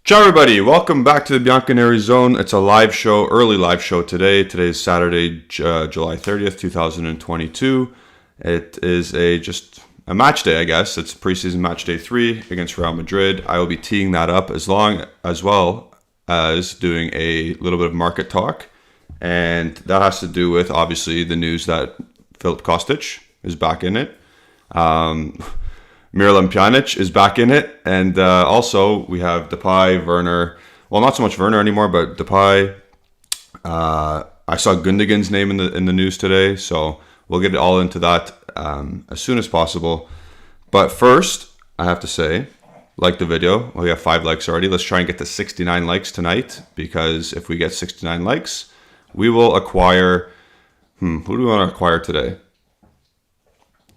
Ciao everybody, welcome back to the Bianconeri Zone. It's a live show, early live show today. Today is Saturday, July 30th, 2022. It is just a match day, I guess. It's preseason match day 3 against Real Madrid. I will be teeing that up as well as doing a little bit of market talk. And that has to do with, obviously, the news that Filip Kostic is back in it. Miralem Pjanic is back in it, and also we have Depay, Werner. Well, not so much Werner anymore, but Depay. I saw Gundogan's name in the news today, so we'll get all into that as soon as possible. But first, I have to say, like the video. We have 5 likes already. Let's try and get to 69 likes tonight, because if we get 69 likes, we will acquire. Who do we want to acquire today?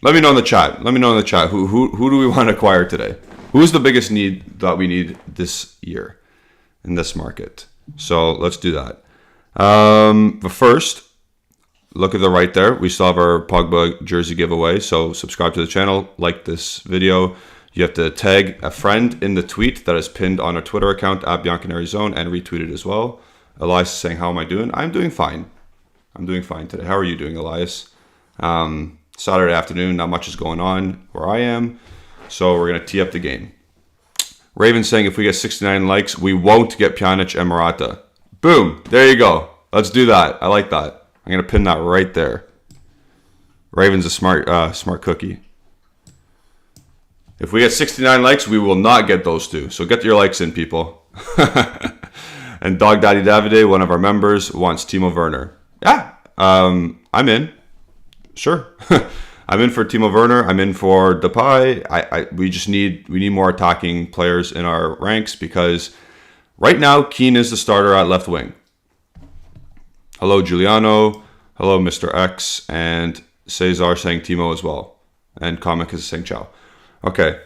Let me know in the chat. Who do we want to acquire today? Who's the biggest need that we need this year in this market? So let's do that. But first, look at the right there. We still have our Pogba jersey giveaway. So subscribe to the channel, like this video. You have to tag a friend in the tweet that is pinned on our Twitter account at Bianconeri Zone and retweet it as well. Elias is saying, how am I doing? I'm doing fine. I'm doing fine today. How are you doing, Elias? Saturday afternoon, not much is going on where I am, so we're going to tee up the game. Raven saying if we get 69 likes, we won't get Pjanic and Morata. Boom, there you go. Let's do that. I like that. I'm going to pin that right there. Raven's a smart cookie. If we get 69 likes, we will not get those two, so get your likes in, people. And Dog Daddy Davide, one of our members, wants Timo Werner. Yeah, I'm in. Sure. I'm in for Timo Werner. I'm in for Depay. We need more attacking players in our ranks, because right now Keane is the starter at left wing. Hello Giuliano. Hello Mr. X, and Cesar saying Timo as well. And Comic is saying ciao. Okay.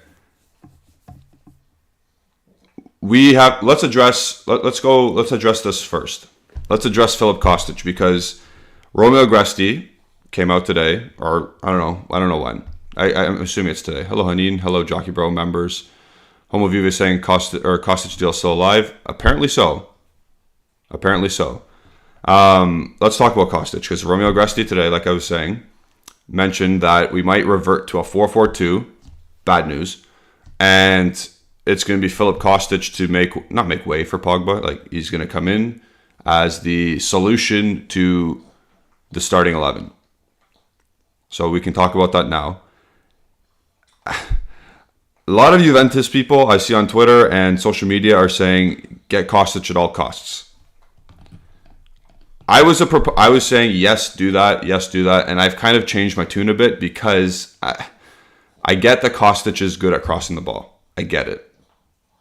Let's address this first. Let's address Filip Kostic, because Romeo Gresti came out today, or I don't know when. I'm assuming it's today. Hello Hanin, hello Jockey Bro members. Homo Vive saying Kostic deal still alive. Apparently so. Let's talk about Kostic, because Romeo Gresti today, like I was saying, mentioned that we might revert to a 4-4-2. Bad news. And it's going to be Filip Kostic to not make way for Pogba. Like, he's going to come in as the solution to the starting 11. So we can talk about that now. A lot of Juventus people I see on Twitter and social media are saying, get Kostic at all costs. I was saying, yes, do that. And I've kind of changed my tune a bit, because I get that Kostic is good at crossing the ball. I get it.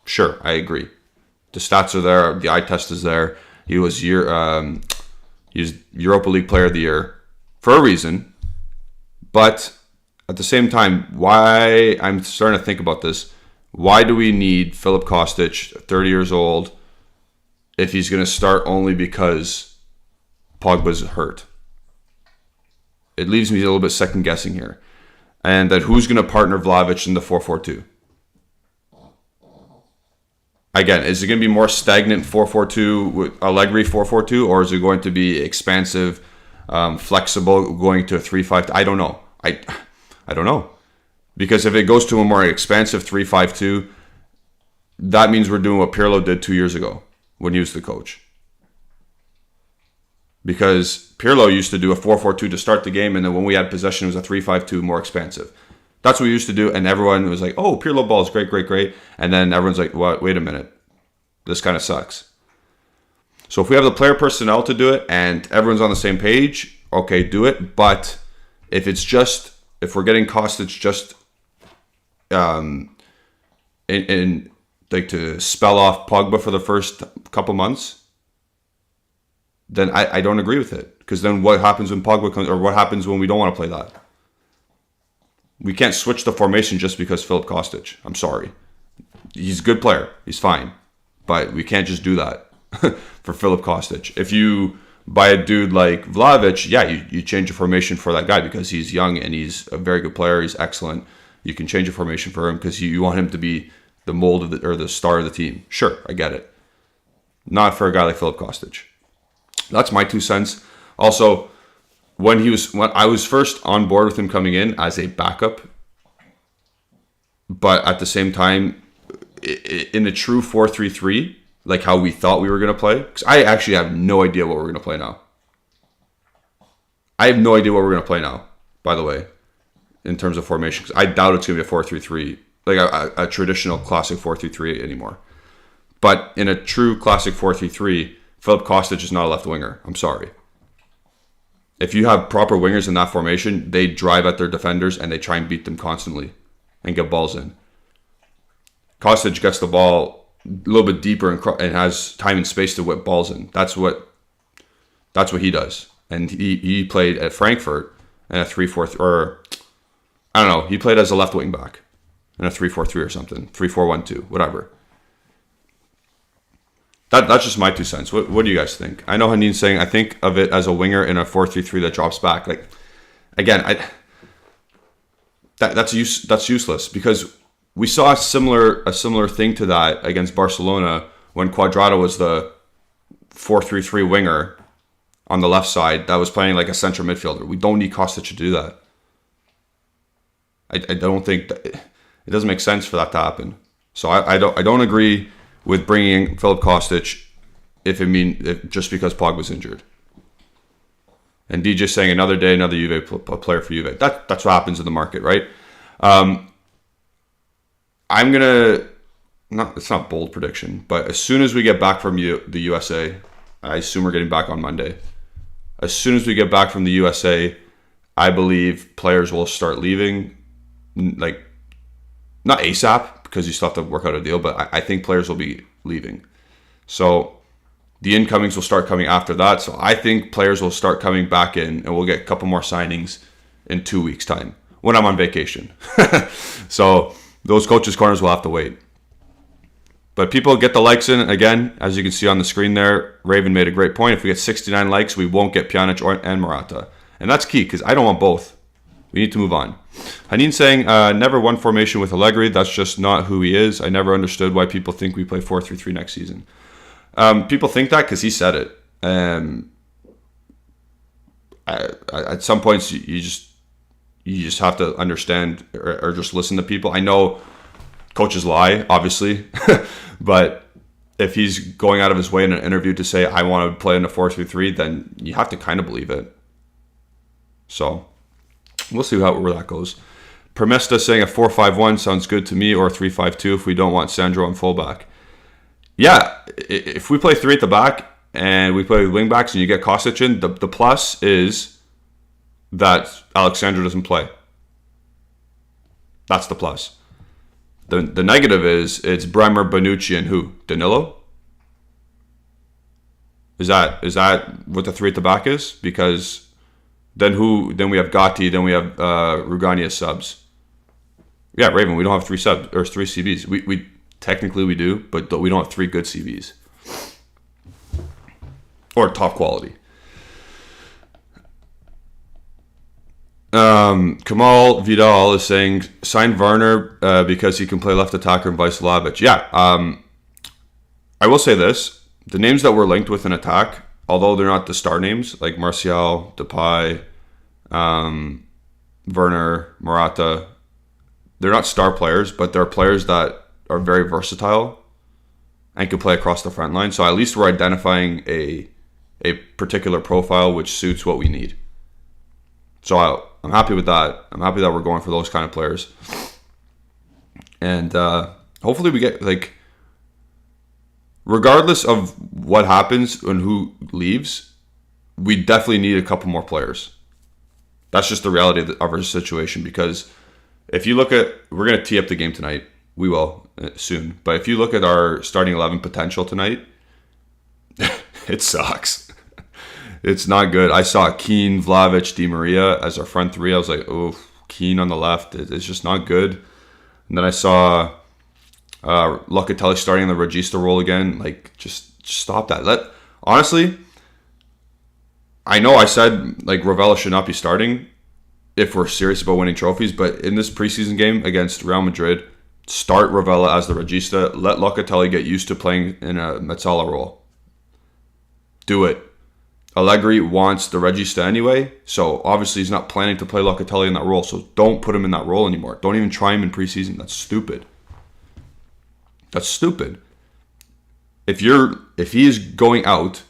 Sure, I agree. The stats are there. The eye test is there. He was Europa League Player of the Year for a reason. But at the same time, why I'm starting to think about this, why do we need Filip Kostic, 30 years old, if he's going to start only because Pogba's hurt? It leaves me a little bit second guessing here. And that who's going to partner Vlahovic in the 4-4-2? Again, is it going to be more stagnant 4-4-2 with Allegri 4-4-2, or is it going to be expansive, flexible, going to a 3-5? I don't know. I don't know. Because if it goes to a more expansive 3-5-2, that means we're doing what Pirlo did 2 years ago when he was the coach. Because Pirlo used to do a 4-4-2 to start the game, and then when we had possession, it was a 3-5-2, more expansive. That's what we used to do, and everyone was like, oh, Pirlo ball is great. And then everyone's like, what? Wait a minute. This kind of sucks. So if we have the player personnel to do it, and everyone's on the same page, okay, do it. But if we're getting Kostic just in like to spell off Pogba for the first couple months, then I don't agree with it. Because then what happens when Pogba comes, or what happens when we don't want to play that? We can't switch the formation just because Filip Kostic. I'm sorry. He's a good player. He's fine. But we can't just do that for Filip Kostic. If you buy a dude like Vlahovic, yeah, you change the formation for that guy because he's young and he's a very good player. He's excellent. You can change the formation for him because you want him to be the mold of the star of the team. Sure, I get it. Not for a guy like Filip Kostic. That's my 2 cents. Also, when I was first on board with him coming in as a backup, but at the same time, in a true 4-3-3, like how we thought we were going to play, because I actually have no idea what we're going to play now. I have no idea what we're going to play now, by the way, in terms of formation, because I doubt it's going to be a 4-3-3, like a traditional classic 4-3-3 anymore. But in a true classic 4-3-3, Filip Kostic is not a left winger. I'm sorry. If you have proper wingers in that formation, they drive at their defenders and they try and beat them constantly and get balls in. Kostic gets the ball a little bit deeper and has time and space to whip balls in. That's what he does. And he played at Frankfurt in a 3-4, or I don't know. He played as a left wing back in a 3-4-3 or something, 3-4-1-2, whatever. That's just my 2 cents. What do you guys think? I know Hanin's saying I think of it as a winger in a 4-3-3 that drops back. Like, again, that's useless, because we saw a similar thing to that against Barcelona when Cuadrado was the 4-3-3 winger on the left side that was playing like a central midfielder. We don't need Kostic to do that. I don't think that it doesn't make sense for that to happen. So I don't agree with bringing Filip Kostic if just because Pogba's injured. And DJ saying another day, another Juve player for Juve. That's what happens in the market, right? I'm gonna it's not bold prediction, but as soon as we get back from the USA, I assume we're getting back on Monday. As soon as we get back from the USA, I believe players will start leaving, like not ASAP because you still have to work out a deal, but I think players will be leaving. So the incomings will start coming after that. So I think players will start coming back in, and we'll get a couple more signings in 2 weeks' time when I'm on vacation. So those coaches' corners will have to wait. But people get the likes in. Again, as you can see on the screen there, Raven made a great point. If we get 69 likes, we won't get Pjanic and Morata. And that's key, because I don't want both. We need to move on. Hanin saying, never won formation with Allegri. That's just not who he is. I never understood why people think we play 4-3-3 next season. People think that because he said it. At some points, you just have to understand or just listen to people. I know coaches lie, obviously, but if he's going out of his way in an interview to say, I want to play in a 4-3-3, then you have to kind of believe it. So we'll see where that goes. Permesta saying a 4-5-1 sounds good to me, or a 3-5-2 if we don't want Sandro on fullback. Yeah, if we play 3 at the back and we play with wing backs and you get Kostic in, the plus is that Alexandro doesn't play. That's the plus. The negative is it's Bremer, Bonucci, and who? Danilo? Is that what the 3 at the back is? Because then we have Gatti, then we have Rugani as subs. Yeah, Raven, we don't have 3 subs or 3 CBs. We technically we do, but we don't have 3 good CBs or top quality. Kamal Vidal is saying sign Werner because he can play left attacker and vice Lavic. Yeah, I will say this: the names that we're linked with in attack, although they're not the star names like Martial, Depay, Werner, Morata, they're not star players, but they're players that are very versatile and can play across the front line. So at least we're identifying a particular profile which suits what we need. So I'm happy with that. I'm happy that we're going for those kind of players. And hopefully we get, like, regardless of what happens and who leaves, we definitely need a couple more players. That's just the reality of our situation, because if you look at, we're going to tee up the game tonight. We will soon. But if you look at our starting 11 potential tonight, it sucks. It's not good. I saw Keane, Vlahovic, Di Maria as our front 3. I was like, oh, Keane on the left. It's just not good. And then I saw Locatelli starting the Regista role again. Like, just stop that. Honestly, I know I said like Ravella should not be starting if we're serious about winning trophies, but in this preseason game against Real Madrid, Start Ravella as the regista. Let Locatelli get used to playing in a Mezzala role. Do it. Allegri wants the regista anyway, so obviously he's not planning to play Locatelli in that role, so don't put him in that role anymore. Don't even try him in preseason. That's stupid. That's stupid. If he is going out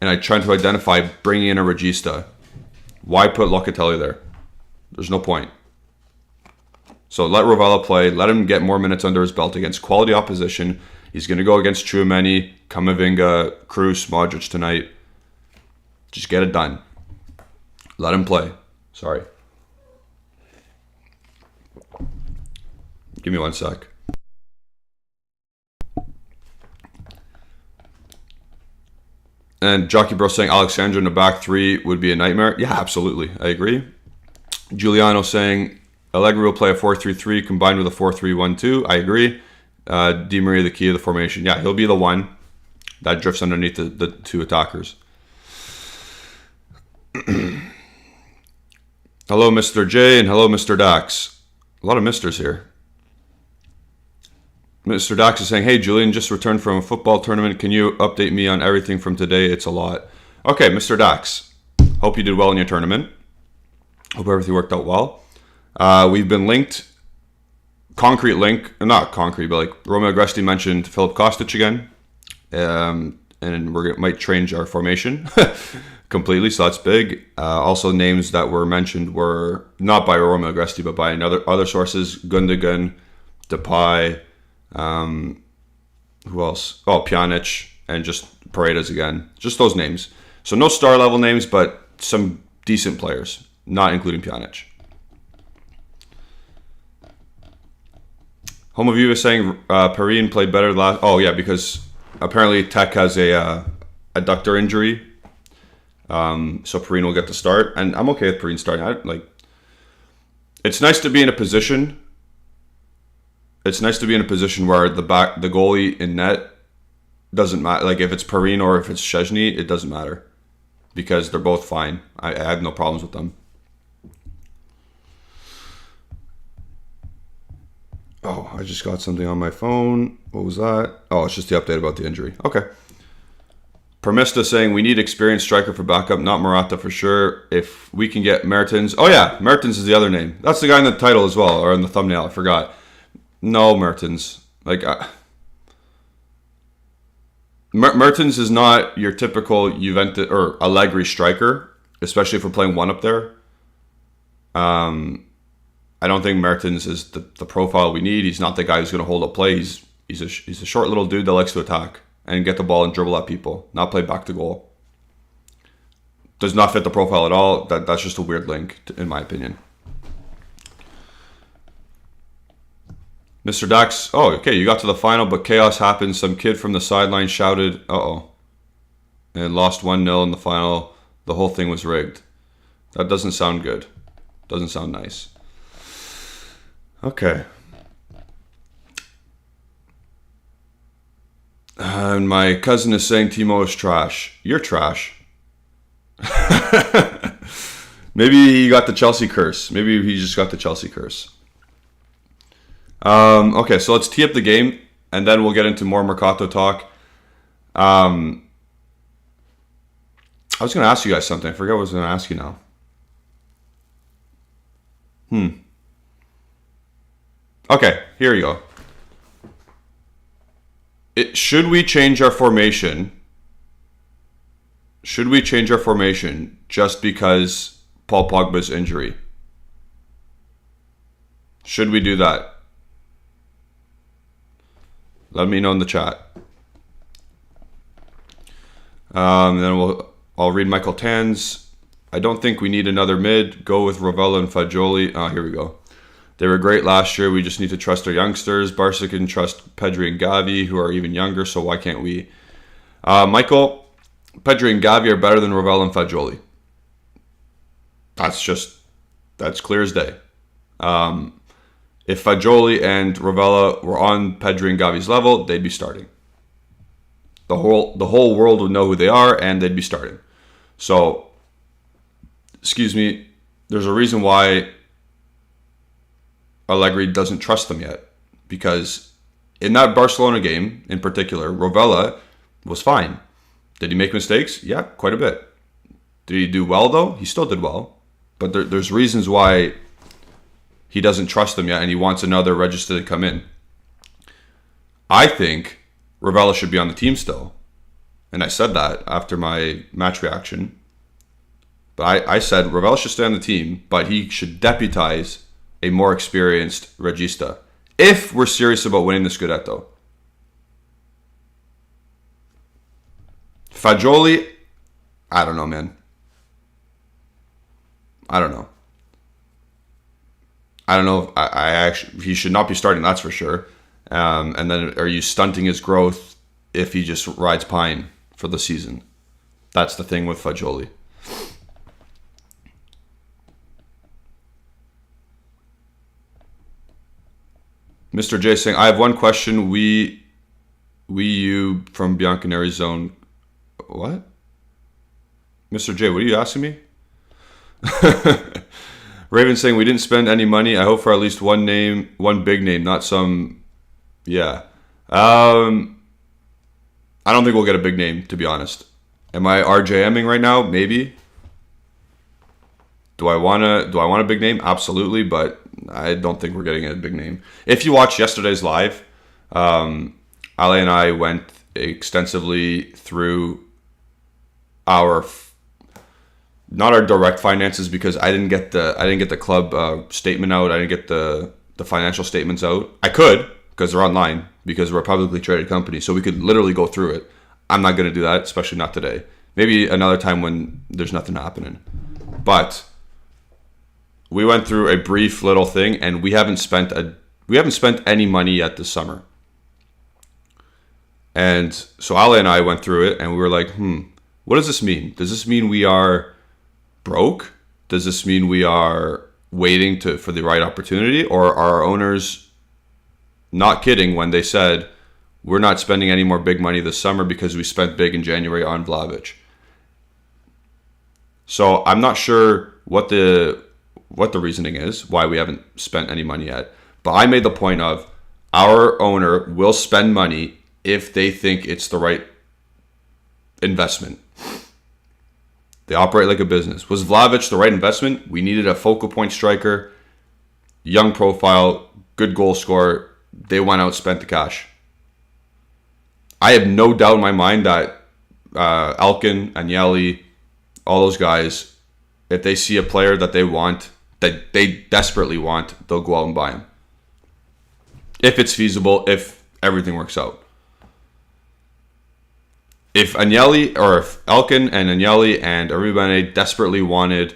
and I try to identify bringing in a regista, why put Locatelli there? There's no point. So let Ravella play. Let him get more minutes under his belt against quality opposition. He's going to go against Tchouaméni, Camavinga, Kroos, Modric tonight. Just get it done. Let him play. Sorry. Give me 1 sec. And Jockey Bro saying Alexandra in the back three would be a nightmare. Yeah, absolutely. I agree. Giuliano saying Allegri will play a 4-3-3 combined with a 4-3-1-2. I agree. Di Maria, the key of the formation. Yeah, he'll be the one that drifts underneath the two attackers. Hello, Mr. J, and hello, Mr. Dax. A lot of misters here. Mr. Dax is saying, hey, Julian, just returned from a football tournament. Can you update me on everything from today? It's a lot. Okay, Mr. Dax. Hope you did well in your tournament. Hope everything worked out well. We've been linked. Concrete link. Not concrete, but like Romeo Agresti mentioned Filip Kostic again. And we might change our formation completely, so that's big. Also, names that were mentioned were not by Romeo Agresti, but by other sources. Gundogan, Depay, who else? Oh, Pjanic, and just Paredes again. Just those names. So no star level names, but some decent players, not including Pjanic. Home of You is saying Perrine played better last. Oh yeah, because apparently Tech has a adductor injury. So Perrine will get to start, and I'm okay with Perrine starting. It's nice to be in a position. It's nice to be in a position where the goalie in net doesn't matter. Like if it's Perrine or if it's Szczesny, it doesn't matter because they're both fine. I have no problems with them. Oh, I just got something on my phone. What was that? Oh, it's just the update about the injury. Okay. Permista saying we need experienced striker for backup, not Morata for sure. If we can get Mertens. Oh yeah, Mertens is the other name. That's the guy in the title as well, or in the thumbnail. I forgot. No, Mertens. Mertens is not your typical Juventus or Allegri striker, especially if we're playing one up there. I don't think Mertens is the profile we need. He's not the guy who's going to hold up play. He's a short little dude that likes to attack and get the ball and dribble at people, not play back to goal. Does not fit the profile at all. That's just a weird link, in my opinion. Mr. Dax, oh, okay, you got to the final, but chaos happened. Some kid from the sideline shouted, uh-oh, and lost 1-0 in the final. The whole thing was rigged. That doesn't sound good. Doesn't sound nice. Okay. And my cousin is saying Timo is trash. You're trash. Maybe he got the Chelsea curse. Maybe he just got the Chelsea curse. Okay, so let's tee up the game, and then we'll get into more Mercato talk. I was going to ask you guys something. I forgot what I was going to ask you now. Okay, here you go. Should we change our formation? Should we change our formation just because Paul Pogba's injury? Should we do that? Let me know in the chat. Then I'll read Michael Tan's. I don't think we need another mid. Go with Ravella and Fagioli. Oh, here we go. They were great last year. We just need to trust our youngsters. Barca can trust Pedri and Gavi, who are even younger, so why can't we? Michael, Pedri and Gavi are better than Ravella and Fagioli. That's clear as day. If Fagioli and Ravella were on Pedri and Gavi's level, they'd be starting. The whole world would know who they are, and they'd be starting. So, excuse me, there's a reason why Allegri doesn't trust them yet, because in that Barcelona game in particular, Rovella was fine. Did he make mistakes? Yeah, quite a bit. Did he do well, though? He still did well. But there's reasons why he doesn't trust them yet, and he wants another register to come in. I think Rovella should be on the team still. And I said that after my match reaction. But I said Rovella should stay on the team, but he should deputize a more experienced regista if we're serious about winning the Scudetto. Fagioli, I don't know, man. I don't know. If I actually, he should not be starting, that's for sure. And then are you stunting his growth if he just rides pine for the season? That's the thing with Fagioli. Mr. J saying, I have one question. You from Bianconeri Zone. What? Mr. J, what are you asking me? Raven saying, we didn't spend any money. I hope for at least one big name, not some. Yeah. I don't think we'll get a big name, to be honest. Am I RJMing right now? Maybe. Do I want a big name? Absolutely, but I don't think we're getting a big name. If you watched yesterday's live, Ale and I went extensively through not our direct finances, because I didn't get the club statement out. I didn't get the financial statements out. I could, because they're online, because we're a publicly traded company, so we could literally go through it. I'm not going to do that, especially not today. Maybe another time when there's nothing happening. But we went through a brief little thing, and we haven't spent any money yet this summer. And so Ale and I went through it, and we were like, what does this mean? Does this mean we are broke? Does this mean we are waiting for the right opportunity? Or are our owners not kidding when they said, we're not spending any more big money this summer because we spent big in January on Vlahovic? So I'm not sure what the reasoning is, why we haven't spent any money yet. But I made the point of, our owner will spend money if they think it's the right investment. They operate like a business. Was Vlahovic the right investment? We needed a focal point striker, young profile, good goal scorer. They went out, spent the cash. I have no doubt in my mind that Elkin, Agnelli, all those guys, if they see a player that they want, that they desperately want, they'll go out and buy him. If it's feasible, if everything works out. If Agnelli, or if Elkin and Agnelli and Arribene desperately wanted,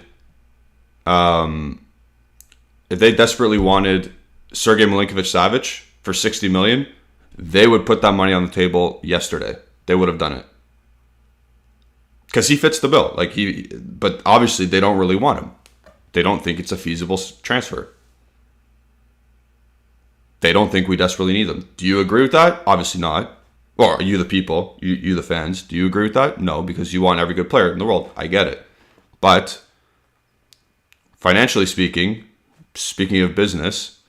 if they desperately wanted Sergei Milinkovic-Savic for 60 million, they would put that money on the table yesterday. They would have done it. Because he fits the bill. But obviously they don't really want him. They don't think it's a feasible transfer. They don't think we desperately need them. Do you agree with that? Obviously not. Or you the people, you the fans, do you agree with that? No, because you want every good player in the world. I get it. But financially speaking of business,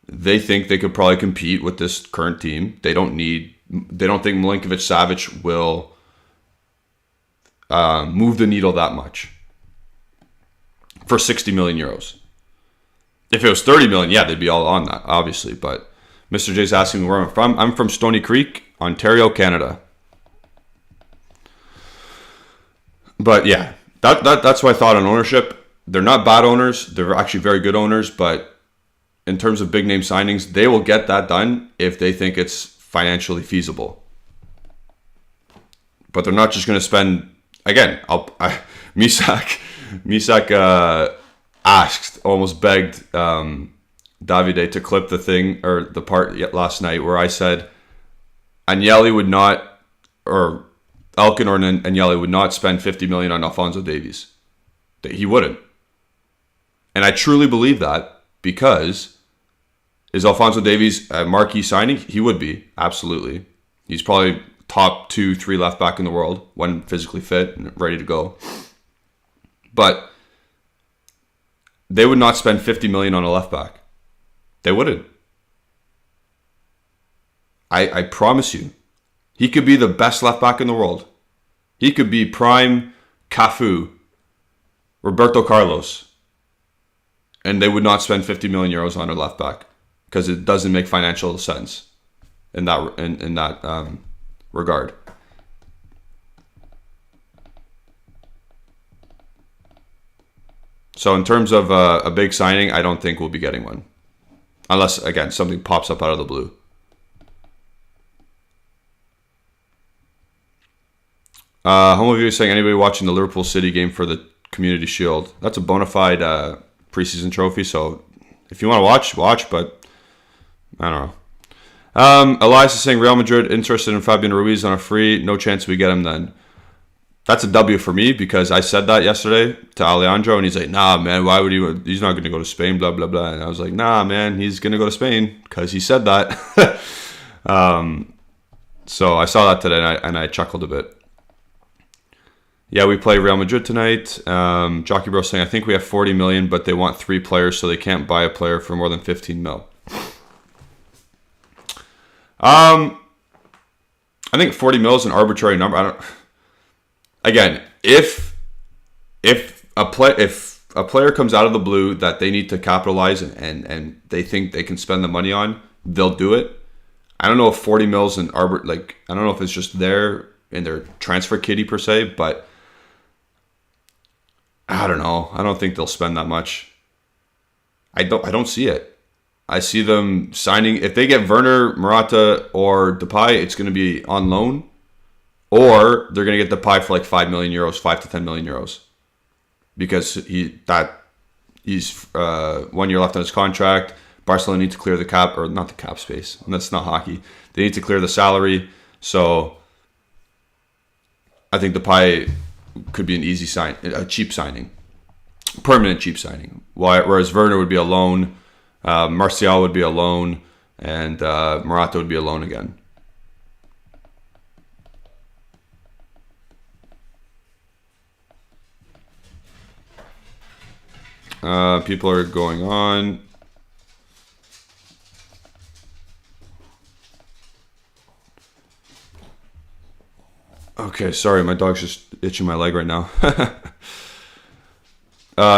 they think they could probably compete with this current team. They don't think Milinkovic-Savic will move the needle that much for 60 million euros. If it was 30 million, yeah, they'd be all on that, obviously. But Mr. J's asking me where I'm from. I'm from Stony Creek, Ontario, Canada. But yeah, that's my thought on ownership. They're not bad owners. They're actually very good owners. But in terms of big name signings, they will get that done if they think it's financially feasible. But they're not just going to spend. Again, Misak asked, almost begged Davide to clip the thing, or the part last night where I said Agnelli would not, or Elkin or Agnelli would not spend 50 million on Alphonso Davies. He wouldn't. And I truly believe that, because is Alphonso Davies a marquee signing? He would be, absolutely. He's probably top 2-3 left back in the world when physically fit and ready to go. But they would not spend 50 million on a left back. They wouldn't. I promise you, he could be the best left back in the world. He could be prime Cafu, Roberto Carlos, and they would not spend 50 million euros on a left back because it doesn't make financial sense in that regard. So in terms of a big signing, I don't think we'll be getting one. Unless, again, something pops up out of the blue. Home of you is saying, anybody watching the Liverpool City game for the Community Shield? That's a bona fide preseason trophy, so if you want to watch, but I don't know. Elias is saying Real Madrid interested in Fabian Ruiz on a free. No chance we get him then. That's a W for me because I said that yesterday to Alejandro and he's like, nah, man, why would he? He's not going to go to Spain, blah, blah, blah. And I was like, nah, man, he's going to go to Spain because he said that. So I saw that today and I chuckled a bit. Yeah, we play Real Madrid tonight. Jockey Bro saying, I think we have 40 million, but they want 3 players, so they can't buy a player for more than 15 mil. I think 40 mil is an arbitrary number. Again, if a player comes out of the blue that they need to capitalize and they think they can spend the money on, they'll do it. I don't know if 40 mils and I don't know if it's just there in their transfer kitty per se, but I don't know. I don't think they'll spend that much. I don't see it. I see them signing, if they get Werner, Morata, or Depay, it's going to be on loan. Or they're going to get Depay for like 5 million euros, 5 to 10 million euros. Because he's 1 year left on his contract. Barcelona need to clear the cap, or not the cap space. That's not hockey. They need to clear the salary. So I think Depay could be an easy sign, a cheap signing. Permanent cheap signing. Whereas Werner would be a loan, Martial would be a loan, and Morata would be a loan again. People are going on. Okay, sorry, my dog's just itching my leg right now.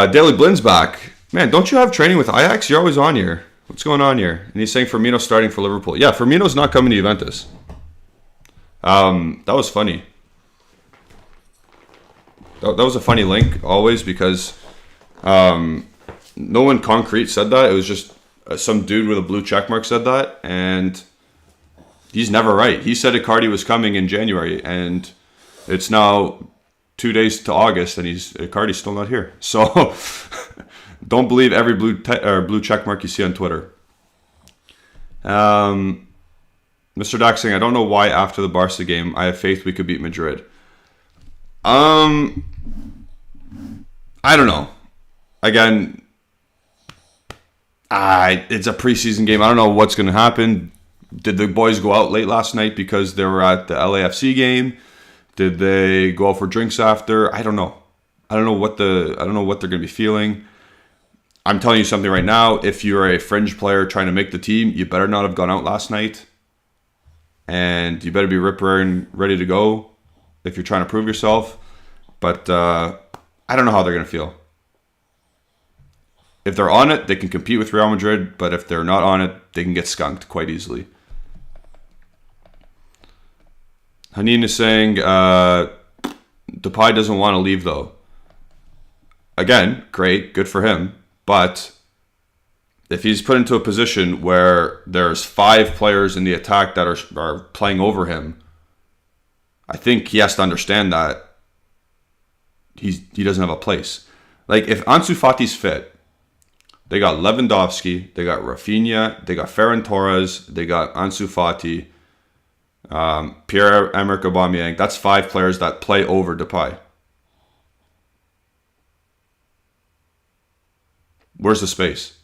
Daily Blin's back. Man, don't you have training with Ajax? You're always on here. What's going on here? And he's saying Firmino starting for Liverpool. Yeah, Firmino's not coming to Juventus. That was funny. That was a funny link, always, because no one concrete said that. It was just some dude with a blue check mark said that, and he's never right. He said Icardi was coming in January, and it's now 2 days to August, and Icardi's still not here. So don't believe every blue check mark you see on Twitter. Mr. Dax saying, I don't know why after the Barca game I have faith we could beat Madrid. I don't know. Again, it's a preseason game. I don't know what's going to happen. Did the boys go out late last night because they were at the LAFC game? Did they go out for drinks after? I don't know. I don't know what they're going to be feeling. I'm telling you something right now. If you're a fringe player trying to make the team, you better not have gone out last night, and you better be rip-roaring ready to go if you're trying to prove yourself. But I don't know how they're going to feel. If they're on it, they can compete with Real Madrid, but if they're not on it, they can get skunked quite easily. Hanin is saying Depay doesn't want to leave, though. Again, great, good for him. But if he's put into a position where there's 5 players in the attack that are playing over him, I think he has to understand that he doesn't have a place. Like, if Ansu Fati's fit, they got Lewandowski, they got Rafinha, they got Ferran Torres, they got Ansu Fati, Pierre-Emerick Aubameyang. That's 5 players that play over Depay. Where's the space?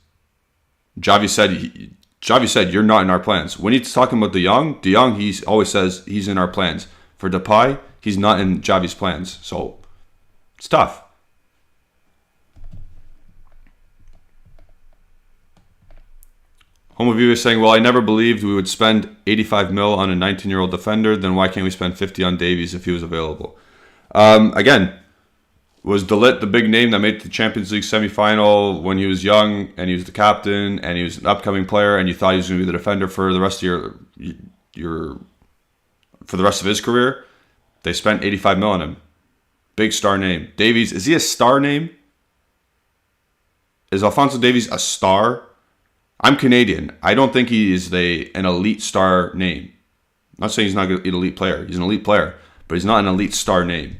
Xavi said, you're not in our plans. When he's talking about De Jong, he always says he's in our plans. For Depay, he's not in Xavi's plans. So, it's tough. Homoview is saying, well, I never believed we would spend 85 mil on a 19-year-old defender. Then why can't we spend 50 on Davies if he was available? Again, was De Ligt the big name that made the Champions League semifinal when he was young and he was the captain and he was an upcoming player and you thought he was going to be the defender for the rest of for the rest of his career? They spent 85 mil on him. Big star name. Davies, is he a star name? Is Alphonso Davies a star? I'm Canadian. I don't think he is an elite star name. I'm not saying he's not an elite player. He's an elite player, but he's not an elite star name.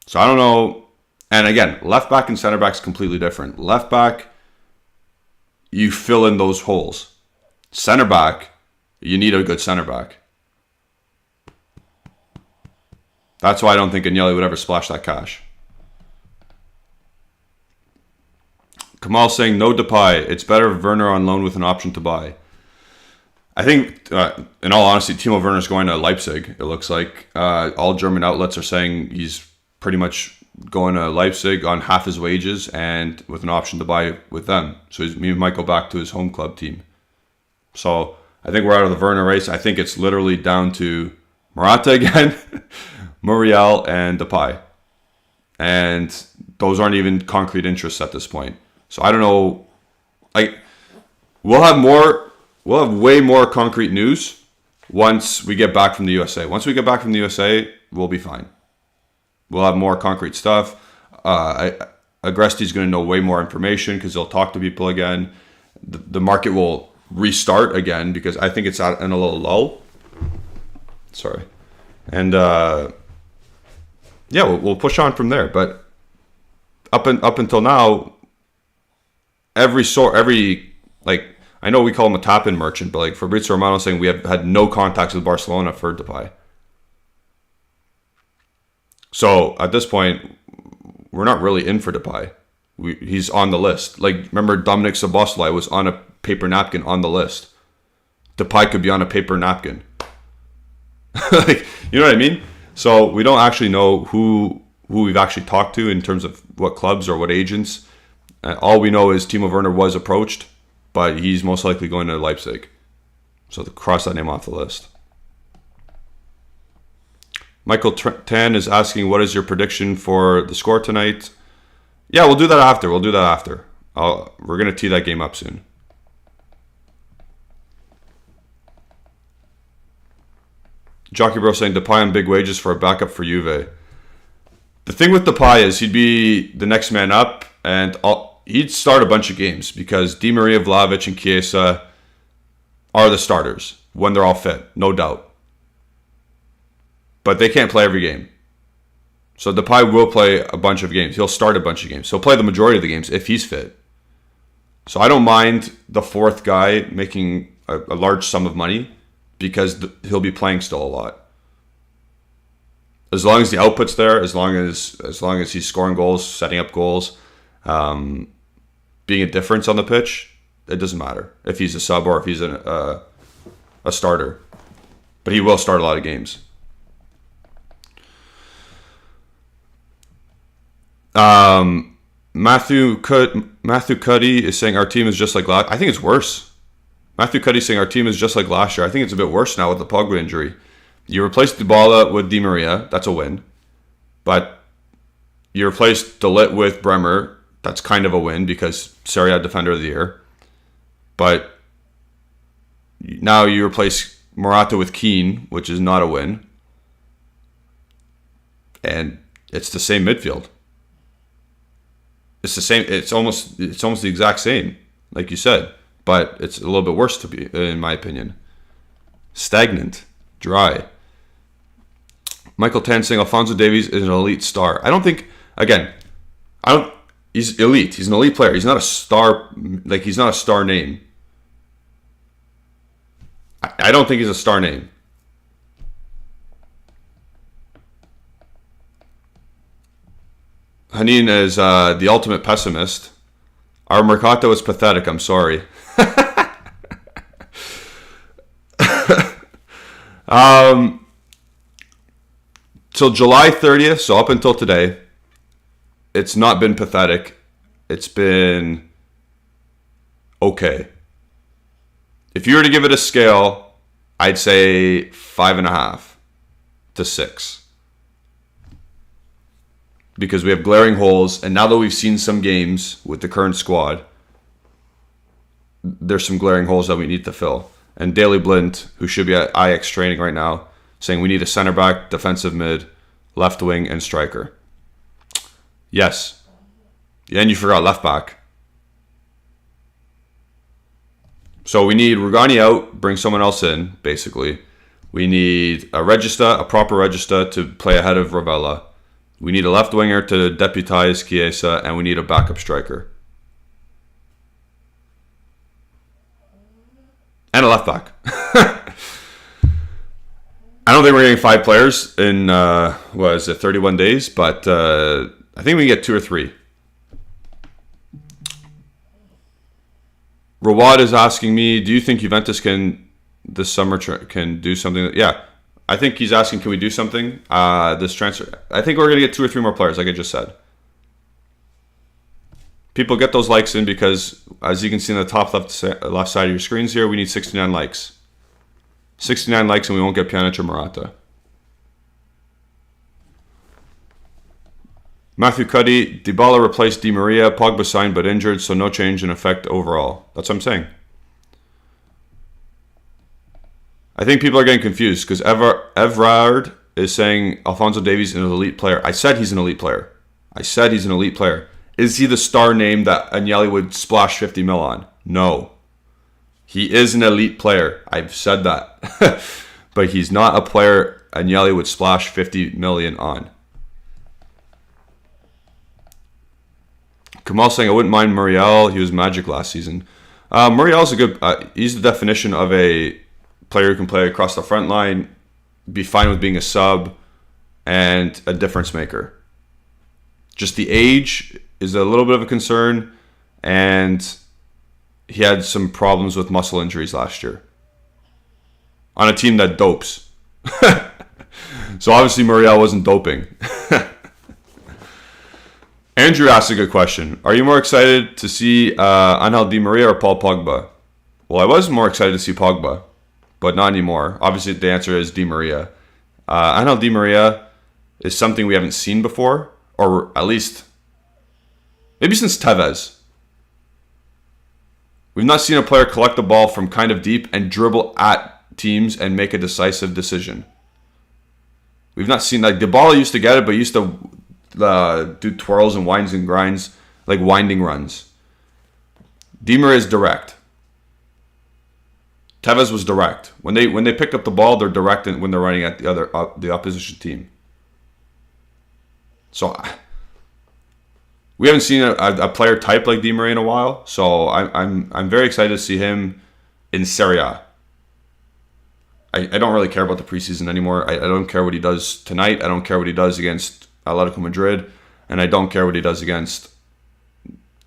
So I don't know. And again, left back and center back is completely different. Left back, you fill in those holes. Center back, you need a good center back. That's why I don't think Agnelli would ever splash that cash. Kamal saying, no Depay. It's better Werner on loan with an option to buy. I think, in all honesty, Timo Werner's going to Leipzig, it looks like. All German outlets are saying he's pretty much going to Leipzig on half his wages and with an option to buy with them. So he might go back to his home club team. So I think we're out of the Werner race. I think it's literally down to Morata again, Muriel, and Depay. And those aren't even concrete interests at this point. So I don't know. Like, we'll have way more concrete news once we get back from the USA. Once we get back from the USA, we'll be fine. We'll have more concrete stuff. Agresti's going to know way more information because they'll talk to people again. The market will restart again because I think it's in a little lull. Sorry. And we'll push on from there. But up until now, I know we call him a top-in merchant, but like Fabrizio Romano saying we have had no contacts with Barcelona for Depay. So at this point, we're not really in for Depay. He's on the list. Like, remember Dominic Szoboszlai was on a paper napkin on the list. Depay could be on a paper napkin. Like, you know what I mean? So we don't actually know who we've actually talked to in terms of what clubs or what agents. All we know is Timo Werner was approached, but he's most likely going to Leipzig. So cross that name off the list. Michael Tan is asking, what is your prediction for the score tonight? Yeah, we'll do that after. We're going to tee that game up soon. Jockey Bro saying Depay on big wages for a backup for Juve. The thing with Depay is he'd be the next man up and he'd start a bunch of games because Di Maria, Vlahovic, and Chiesa are the starters when they're all fit, no doubt. But they can't play every game. So Depay will play a bunch of games. He'll start a bunch of games. He'll play the majority of the games if he's fit. So I don't mind the fourth guy making a large sum of money because he'll be playing still a lot. As long as the output's there, as long as he's scoring goals, setting up goals, being a difference on the pitch, it doesn't matter if he's a sub or if he's a starter. But he will start a lot of games. Matthew Cuddy is saying our team is just like last. I think it's worse. Matthew Cuddy is saying our team is just like last year. I think it's a bit worse now with the Pogba injury. You replaced Dybala with Di Maria. That's a win. But you replaced De Ligt with Bremer. That's kind of a win because Serie A Defender of the Year. But now you replace Morata with Keane, which is not a win. And it's the same midfield. It's the same. It's almost the exact same, like you said, but it's a little bit worse to be, in my opinion. Stagnant, dry. Michael Tan saying Alphonso Davies is an elite star. I don't think. Again, he's elite. He's an elite player. He's not a star. Like, he's not a star name. I don't think he's a star name. Hanin is the ultimate pessimist. Our Mercato is pathetic. I'm sorry. Till July 30th, so up until today, it's not been pathetic. It's been okay. If you were to give it a scale, I'd say 5.5 to 6. Because we have glaring holes, and now that we've seen some games with the current squad, there's some glaring holes that we need to fill. And Daley Blind, who should be at IX training right now, saying we need a center back, defensive mid, left wing, and striker. Yes. Yeah, and you forgot left back. So we need Rugani out, bring someone else in, basically. We need a proper regista to play ahead of Ravella. We need a left winger to deputize Chiesa, and we need a backup striker. And a left back. I don't think we're getting 5 players in, 31 days, but I think we can get 2 or 3. Rawad is asking me, do you think Juventus this summer can do something? Yeah, I think he's asking, can we do something this transfer? I think we're going to get 2 or 3 more players, like I just said. People get those likes in because, as you can see in the top left side of your screens here, we need 69 likes. 69 likes and we won't get Pjanic or Morata. Matthew Cuddy, Dybala replaced Di Maria, Pogba signed but injured, so no change in effect overall. That's what I'm saying. I think people are getting confused because Evrard is saying Alphonso Davies is an elite player. I said he's an elite player. Is he the star name that Agnelli would splash 50 mil on? No. He is an elite player. I've said that. But he's not a player Agnelli would splash 50 million on. Kamal saying, I wouldn't mind Muriel. He was magic last season. Muriel's a good... he's the definition of a player who can play across the front line, be fine with being a sub, and a difference maker. Just the age is a little bit of a concern, and he had some problems with muscle injuries last year on a team that dopes. So obviously Muriel wasn't doping. Andrew asked a good question. Are you more excited to see Angel Di Maria or Paul Pogba? Well, I was more excited to see Pogba, but not anymore. Obviously, the answer is Di Maria. Angel Di Maria is something we haven't seen before, or at least maybe since Tevez. We've not seen a player collect the ball from kind of deep and dribble at teams and make a decisive decision. We've not seen that. Dybala used to get it, but he used to do twirls and winds and grinds, like winding runs. Di Maria is direct. Tevez was direct. When they pick up the ball, they're direct when they're running at the opposition team. So we haven't seen a player type like Di Maria in a while. So I'm very excited to see him in Serie A. I don't really care about the preseason anymore. I don't care what he does tonight. I don't care what he does against Atletico Madrid, and I don't care what he does against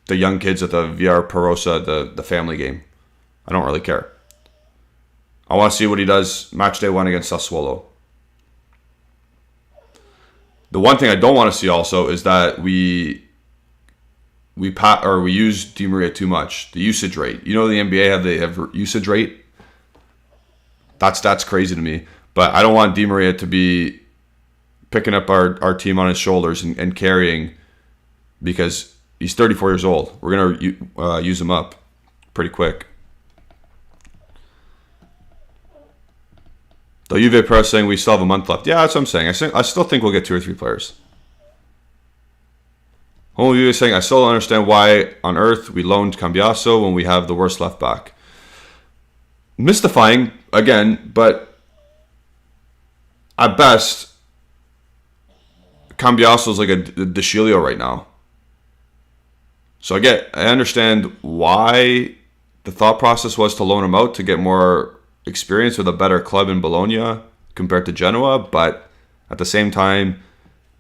the young kids at the VR Perosa, the family game. I don't really care. I want to see what he does match day 1 against Sassuolo. The one thing I don't want to see also is that we use Di Maria too much. The usage rate. You know the NBA they have usage rate. That's crazy to me. But I don't want Di Maria to be picking up our team on his shoulders and carrying, because he's 34 years old. We're going to use him up pretty quick. The Juve Press saying we still have a month left. Yeah, that's what I'm saying. I still think we'll get 2 or 3 players. Home Juve is saying, I still don't understand why on earth we loaned Cambiaso when we have the worst left back. Mystifying, again, but at best, Cambiaso is like a De Chilio right now. So I understand why the thought process was to loan him out to get more experience with a better club in Bologna compared to Genoa, but at the same time,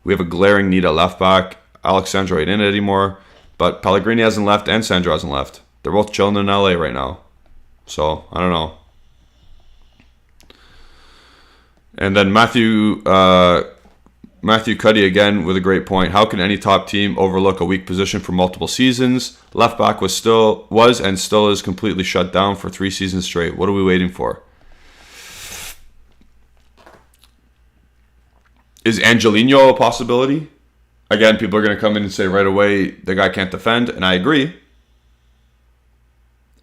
we have a glaring need at left back. Alexandro ain't in it anymore, but Pellegrini hasn't left and Sandro hasn't left. They're both chilling in LA right now. So, I don't know. And then Matthew Matthew Cuddy again with a great point. How can any top team overlook a weak position for multiple seasons? Left back was and still is completely shut down for 3 seasons straight. What are we waiting for? Is Angelino a possibility? Again, people are going to come in and say right away the guy can't defend, and I agree.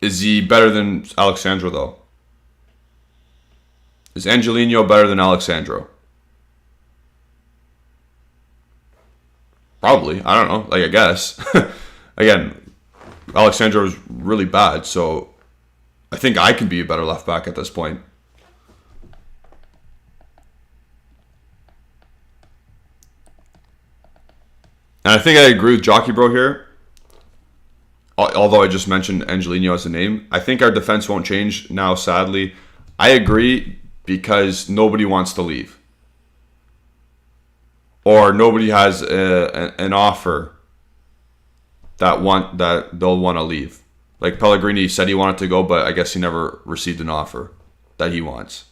Is he better than Alexandro though? Is Angelino better than Alexandro? Probably. I don't know. I guess. Again, Alexandro is really bad, so I think I can be a better left back at this point. And I think I agree with Jockey Bro here. Although I just mentioned Angelino as a name. I think our defense won't change now, sadly. I agree because nobody wants to leave. Or nobody has an offer that they'll want to leave. Like Pellegrini said he wanted to go, but I guess he never received an offer that he wants.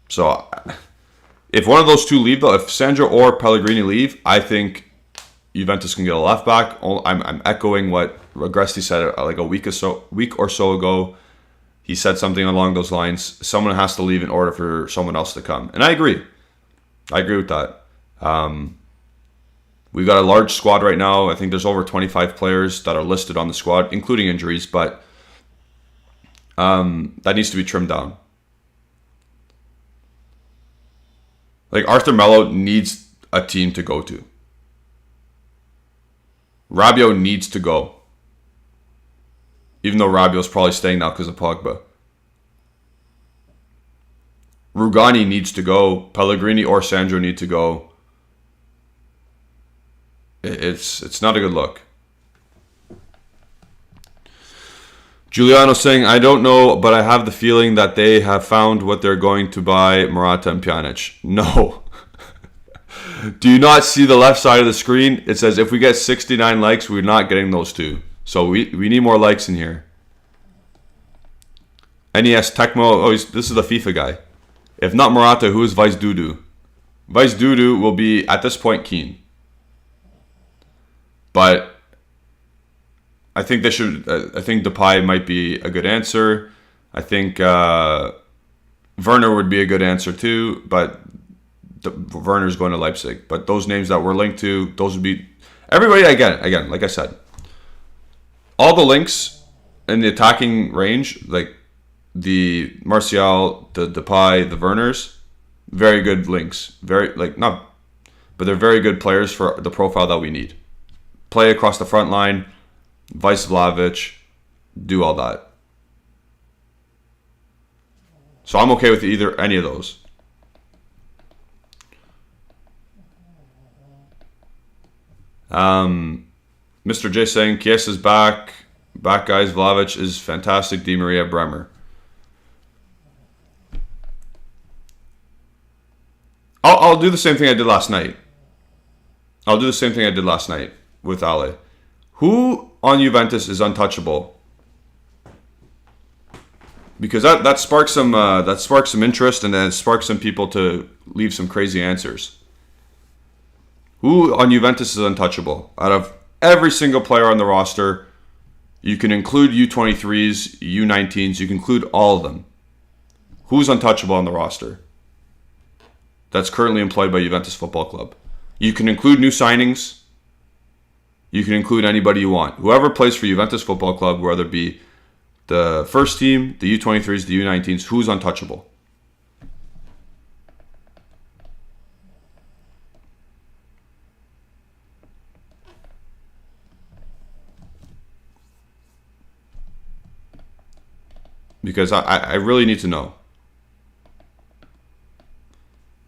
So if one of those two leave, though, if Sandro or Pellegrini leave, I think Juventus can get a left back. I'm echoing what Agresti said like a week or so ago. He said something along those lines. Someone has to leave in order for someone else to come, and I agree. I agree with that. We've got a large squad right now. I think there's over 25 players that are listed on the squad, including injuries, but that needs to be trimmed down. Like Arthur Melo needs a team to go to. Rabiot needs to go. Even though Rabiot's probably staying now because of Pogba. Rugani needs to go. Pellegrini or Sandro need to go. It's not a good look. Giuliano saying, I don't know, but I have the feeling that they have found what they're going to buy Morata and Pjanic. No. Do you not see the left side of the screen? It says if we get 69 likes, we're not getting those two. So we need more likes in here. NES Tecmo. This is the FIFA guy. If not Morata, who is Vice Dudu? Vice Dudu will be, at this point, Keane. But I think they should. I think Depay might be a good answer. I think Werner would be a good answer too. But Werner's going to Leipzig. But those names that we're linked to, those would be everybody. Again, like I said, all the links in the attacking range, like the Martial, the Depay, the Werners, very good links. But they're very good players for the profile that we need. Play across the front line, Vice Vlahovic, do all that. So I'm okay with any of those. Mr. J saying Chiesa's back. Back guys, Vlahovic is fantastic. Di Maria, Bremer. I'll do the same thing I did last night. With Ale. Who on Juventus is untouchable? Because that sparks some interest, and then it sparks some people to leave some crazy answers. Who on Juventus is untouchable? Out of every single player on the roster, you can include U23s, U19s, you can include all of them. Who's untouchable on the roster that's currently employed by Juventus Football Club? You can include new signings. You can include anybody you want. Whoever plays for Juventus Football Club, whether it be the first team, the U23s, the U19s, who's untouchable? Because I really need to know.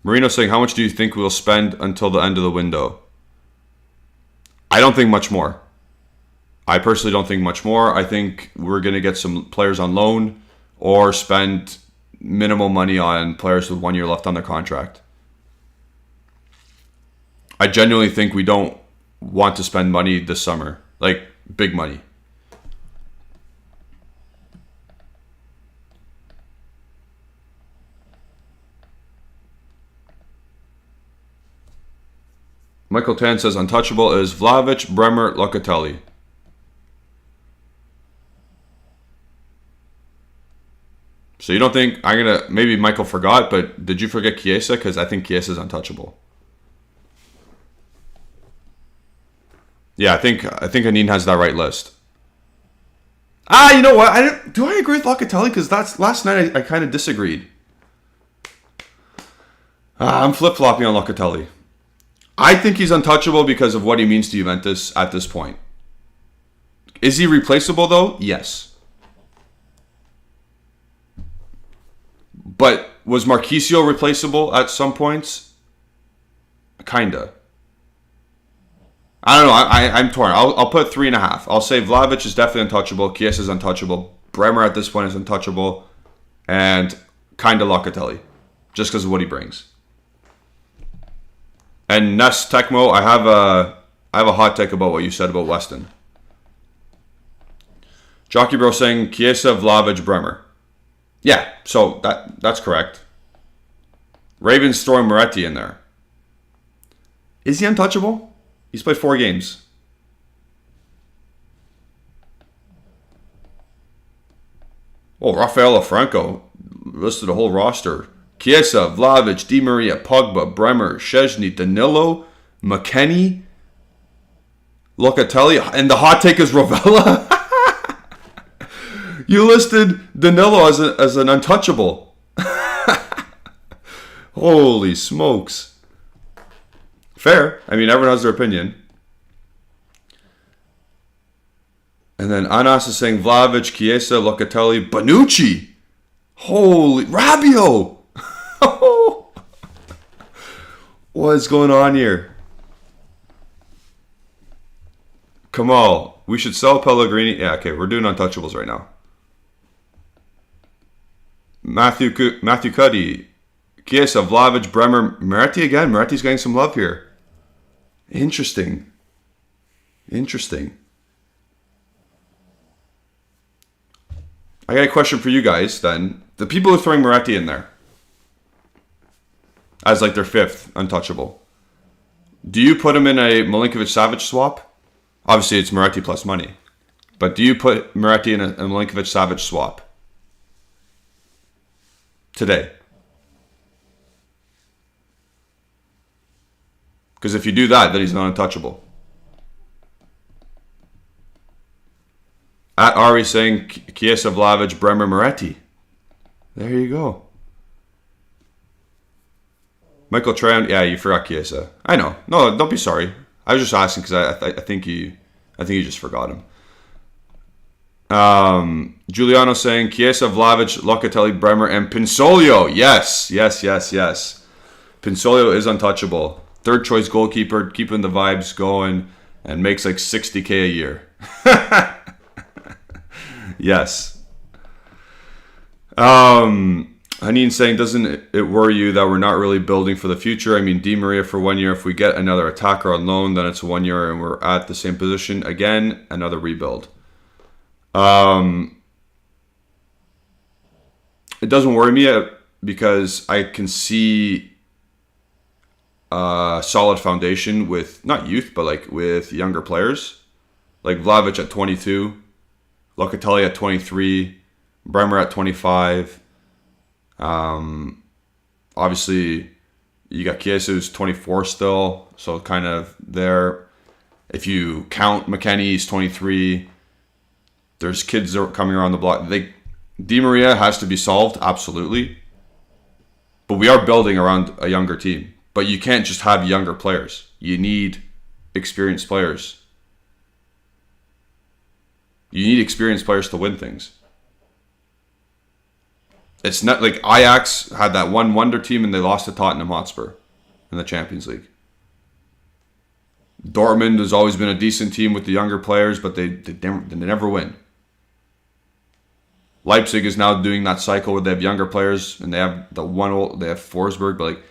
Marino saying, how much do you think we'll spend until the end of the window? I don't think much more. I personally don't think much more. I think we're going to get some players on loan or spend minimal money on players with 1 year left on their contract. I genuinely think we don't want to spend money this summer. Like, big money. Michael Tan says untouchable is Vlahovic, Bremer, Locatelli. So you don't think maybe Michael forgot, but did you forget Chiesa? Because I think Chiesa is untouchable. Yeah, I think Anine has that right list. You know what? Do I agree with Locatelli? Because last night I kind of disagreed. I'm flip-flopping on Locatelli. I think he's untouchable because of what he means to Juventus at this point. Is he replaceable though? Yes. But was Marchisio replaceable at some points? Kinda. I don't know. I'm torn. I'll put 3.5. I'll say Vlahovic is definitely untouchable. Chiesa is untouchable. Bremer at this point is untouchable. And kinda Locatelli. Just because of what he brings. And Ness Tecmo, I have a hot take about what you said about Weston. Jockey Bro saying Chiesa, Vlahovic, Bremer. Yeah, so that's correct. Ravens throwing Moretti in there. Is he untouchable? He's played 4 games. Oh, Rafael Franco listed a whole roster. Chiesa, Vlahovic, Di Maria, Pogba, Bremer, Szczesny, Danilo, McKennie, Locatelli, and the hot take is Rovella. You listed Danilo as an untouchable. Holy smokes. Fair. I mean, everyone has their opinion. And then Anas is saying Vlahovic, Chiesa, Locatelli, Bonucci. Holy... Rabiot! What is going on here? Kamal, we should sell Pellegrini. Yeah, okay, we're doing untouchables right now. Matthew Cuddy, Chiesa, Vlahovic, Bremer, Moretti again. Moretti's getting some love here. Interesting. I got a question for you guys then. The people who are throwing Moretti in there as like their 5th untouchable. Do you put him in a Milinkovic-Savic swap? Obviously, it's Moretti plus money. But do you put Moretti in a Milinkovic-Savic swap today? Because if you do that, then he's not untouchable. At Ari saying Chiesa, Vlahovic, Bremer, Moretti. There you go. Michael Trajan, yeah, you forgot Chiesa. I know. No, don't be sorry. I was just asking because I think you just forgot him. Giuliano saying Chiesa, Vlahovic, Locatelli, Bremer, and Pinsolio. Yes. Pinsolio is untouchable. 3rd choice goalkeeper, keeping the vibes going, and makes like $60K a year. Yes. Haneen saying, doesn't it worry you that we're not really building for the future? I mean, Di Maria for 1 year. If we get another attacker on loan, then it's 1 year and we're at the same position. Again, another rebuild. It doesn't worry me because I can see a solid foundation with, not youth, but like with younger players. Like Vlahovic at 22, Locatelli at 23, Bremer at 25. Obviously, you got Chiesa who's 24 still, so kind of there. If you count McKennie, he's 23. There's kids that are coming around the block. Di Maria has to be solved, absolutely. But we are building around a younger team. But you can't just have younger players. You need experienced players. You need experienced players to win things. It's not like Ajax had that one wonder team and they lost to Tottenham Hotspur in the Champions League. Dortmund has always been a decent team with the younger players, but they never win. Leipzig is now doing that cycle where they have younger players and they have they have Forsberg, but like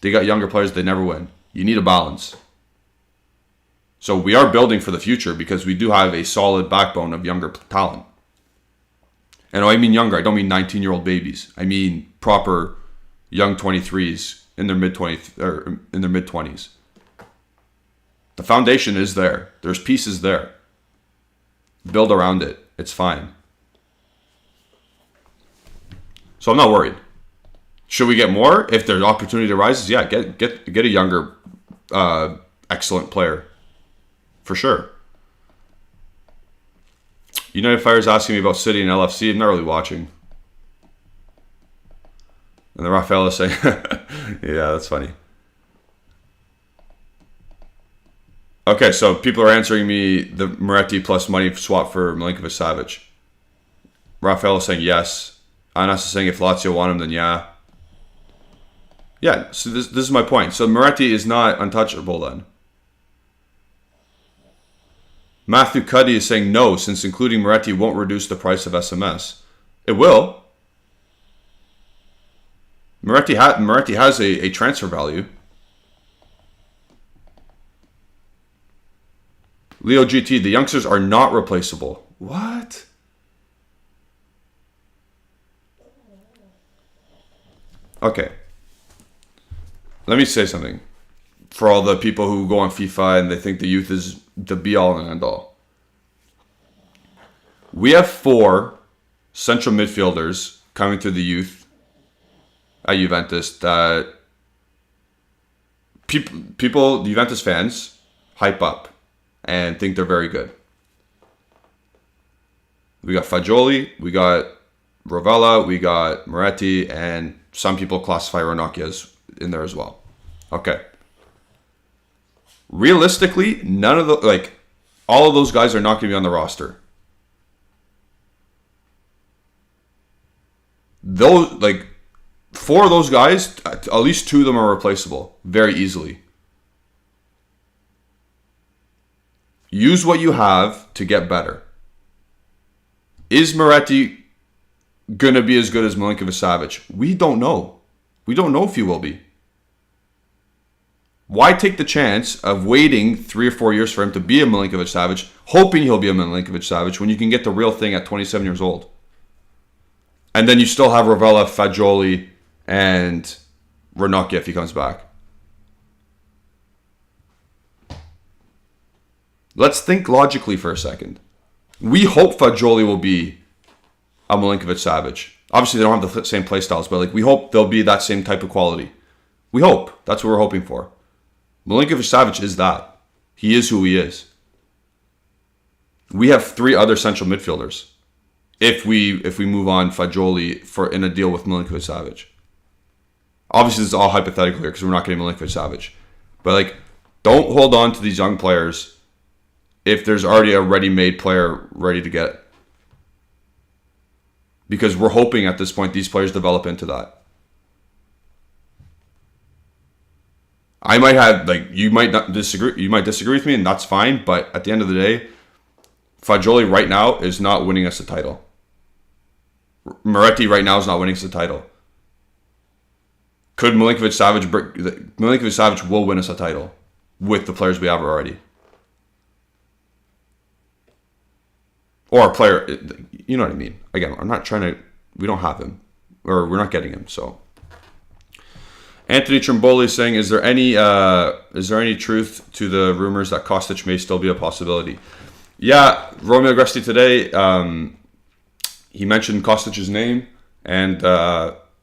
they got younger players, they never win. You need a balance. So we are building for the future because we do have a solid backbone of younger talent. And when I mean younger, I don't mean 19-year-old babies. I mean proper young 23s in their mid-20s or in their mid-20s. The foundation is there. There's pieces there. Build around it. It's fine. So I'm not worried. Should we get more? If there's opportunity arises, yeah, get a younger, excellent player. For sure. United Fire's asking me about City and LFC. I'm not really watching. And the Rafael is saying, yeah, that's funny. Okay, so people are answering me the Moretti plus money swap for Milinkovic-Savic. Rafael is saying yes. Anas is saying if Lazio want him, then yeah. Yeah, so this is my point. So Moretti is not untouchable then. Matthew Cuddy is saying no, since including Moretti won't reduce the price of SMS. It will. Moretti has a transfer value. Leo GT, the youngsters are not replaceable. What? Okay. Let me say something. For all the people who go on FIFA and they think the youth is the be-all and end-all. We have 4 central midfielders coming through the youth at Juventus that people, the Juventus fans, hype up and think they're very good. We got Fagioli, we got Rovella, we got Moretti, and some people classify Ranocchia in there as well. Okay. Realistically, none of the all of those guys are not going to be on the roster. Those 4 of those guys, at least 2 of them are replaceable very easily. Use what you have to get better. Is Moretti going to be as good as Milinkovic-Savic? We don't know. We don't know if he will be. Why take the chance of waiting 3 or 4 years for him to be a Milinkovic-Savic, hoping he'll be a Milinkovic-Savic, when you can get the real thing at 27 years old? And then you still have Rovella, Fagioli, and Ranocchia if he comes back. Let's think logically for a second. We hope Fagioli will be a Milinkovic-Savic. Obviously, they don't have the same play styles, but we hope they'll be that same type of quality. We hope. That's what we're hoping for. Milinkovic-Savic is that. He is who he is. We have 3 other central midfielders. If we move on Fagioli in a deal with Milinkovic-Savic. Obviously, this is all hypothetical here because we're not getting Milinkovic-Savic. But don't hold on to these young players if there's already a ready-made player ready to get. Because we're hoping at this point these players develop into that. I might have, you might not disagree. You might disagree with me, and that's fine. But at the end of the day, Fagioli right now is not winning us a title. Moretti right now is not winning us a title. Could Milinkovic-Savic will win us a title with the players we have already, or a player. You know what I mean? Again, I'm not trying to. We don't have him, or we're not getting him. So. Anthony Trimboli is saying, is there any truth to the rumors that Kostic may still be a possibility? Yeah, Romeo Agresti today, he mentioned Kostic's name, and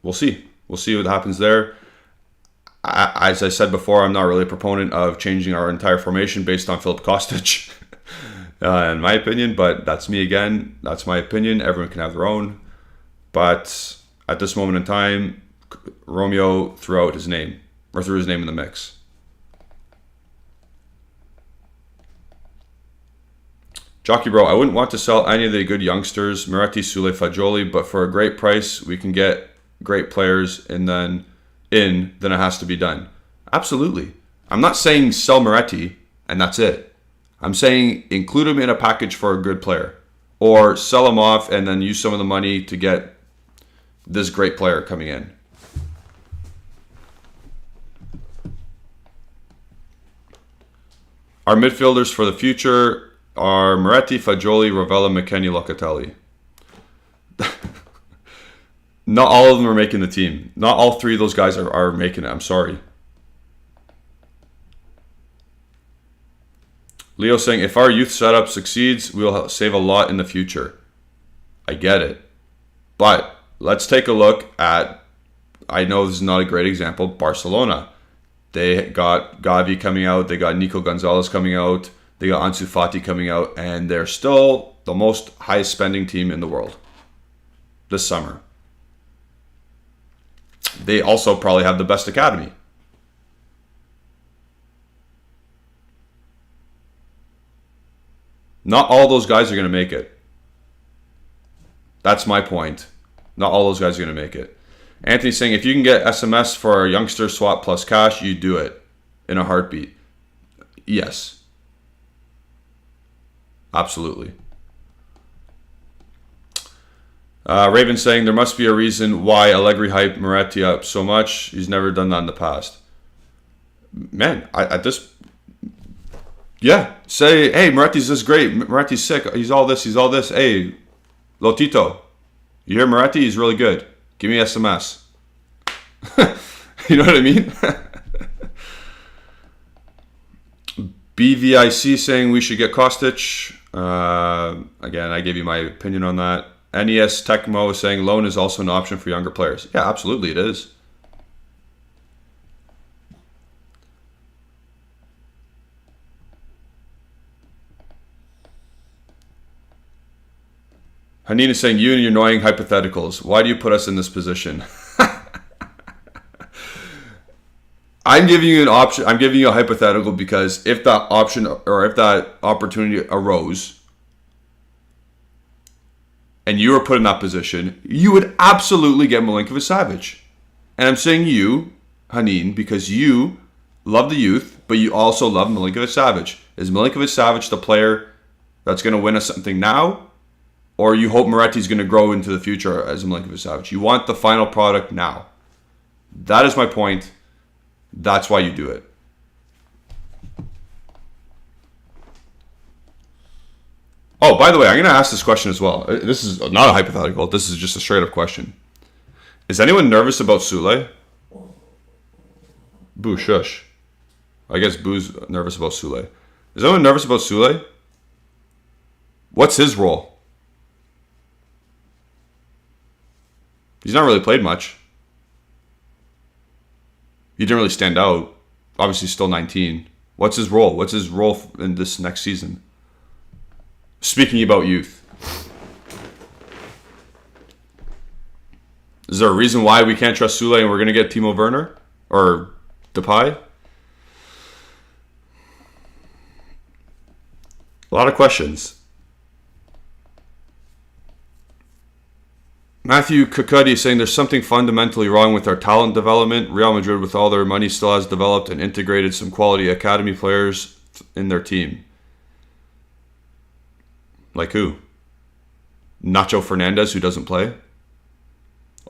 we'll see. We'll see what happens there. As I said before, I'm not really a proponent of changing our entire formation based on Filip Kostic, in my opinion, but that's me again. That's my opinion. Everyone can have their own. But at this moment in time, Romeo threw his name in the mix. Jockey Bro, I wouldn't want to sell any of the good youngsters, Moretti, Sule, Fagioli, but for a great price, we can get great players, and then it has to be done. Absolutely. I'm not saying sell Moretti and that's it. I'm saying include him in a package for a good player, or sell him off and then use some of the money to get this great player coming in. Our midfielders for the future are Moretti, Fagioli, Rovella, McKennie, Locatelli. Not all of them are making the team. Not all 3 of those guys are making it. I'm sorry. Leo saying, if our youth setup succeeds, we'll save a lot in the future. I get it. But let's take a look at, I know this is not a great example, Barcelona. They got Gavi coming out. They got Nico Gonzalez coming out. They got Ansu Fati coming out. And they're still the most highest spending team in the world this summer. They also probably have the best academy. Not all those guys are going to make it. That's my point. Not all those guys are going to make it. Anthony's saying, if you can get SMS for a youngster swap plus cash, you do it in a heartbeat. Yes. Absolutely. Raven saying, there must be a reason why Allegri hyped Moretti up so much. He's never done that in the past. Man, yeah, say, hey, Moretti's this great. Moretti's sick. He's all this. He's all this. Hey, Lotito, you hear Moretti? He's really good. Give me SMS. You know what I mean? BVIC saying we should get Kostic. Again, I gave you my opinion on that. NES Tecmo saying loan is also an option for younger players. Yeah, absolutely it is. Hanin is saying, you and your annoying hypotheticals. Why do you put us in this position? I'm giving you an option. I'm giving you a hypothetical because if that option or if that opportunity arose and you were put in that position, you would absolutely get Milinkovic-Savic. And I'm saying you, Hanin, because you love the youth, but you also love Milinkovic-Savic. Is Milinkovic-Savic the player that's going to win us something now? Or you hope Moretti's going to grow into the future as a Milinkovic-Savic? You want the final product now. That is my point. That's why you do it. Oh, by the way, I'm going to ask this question as well. This is not a hypothetical. This is just a straight-up question. Is anyone nervous about Sule? Boo, shush. I guess Boo's nervous about Sule. Is anyone nervous about Sule? What's his role? He's not really played much. He didn't really stand out. Obviously, he's still 19. What's his role? What's his role in this next season? Speaking about youth. Is there a reason why we can't trust Sule and we're going to get Timo Werner? Or Depay? A lot of questions. Matthew Kakudi saying there's something fundamentally wrong with our talent development. Real Madrid, with all their money, still has developed and integrated some quality academy players in their team. Like who? Nacho Fernandez, who doesn't play?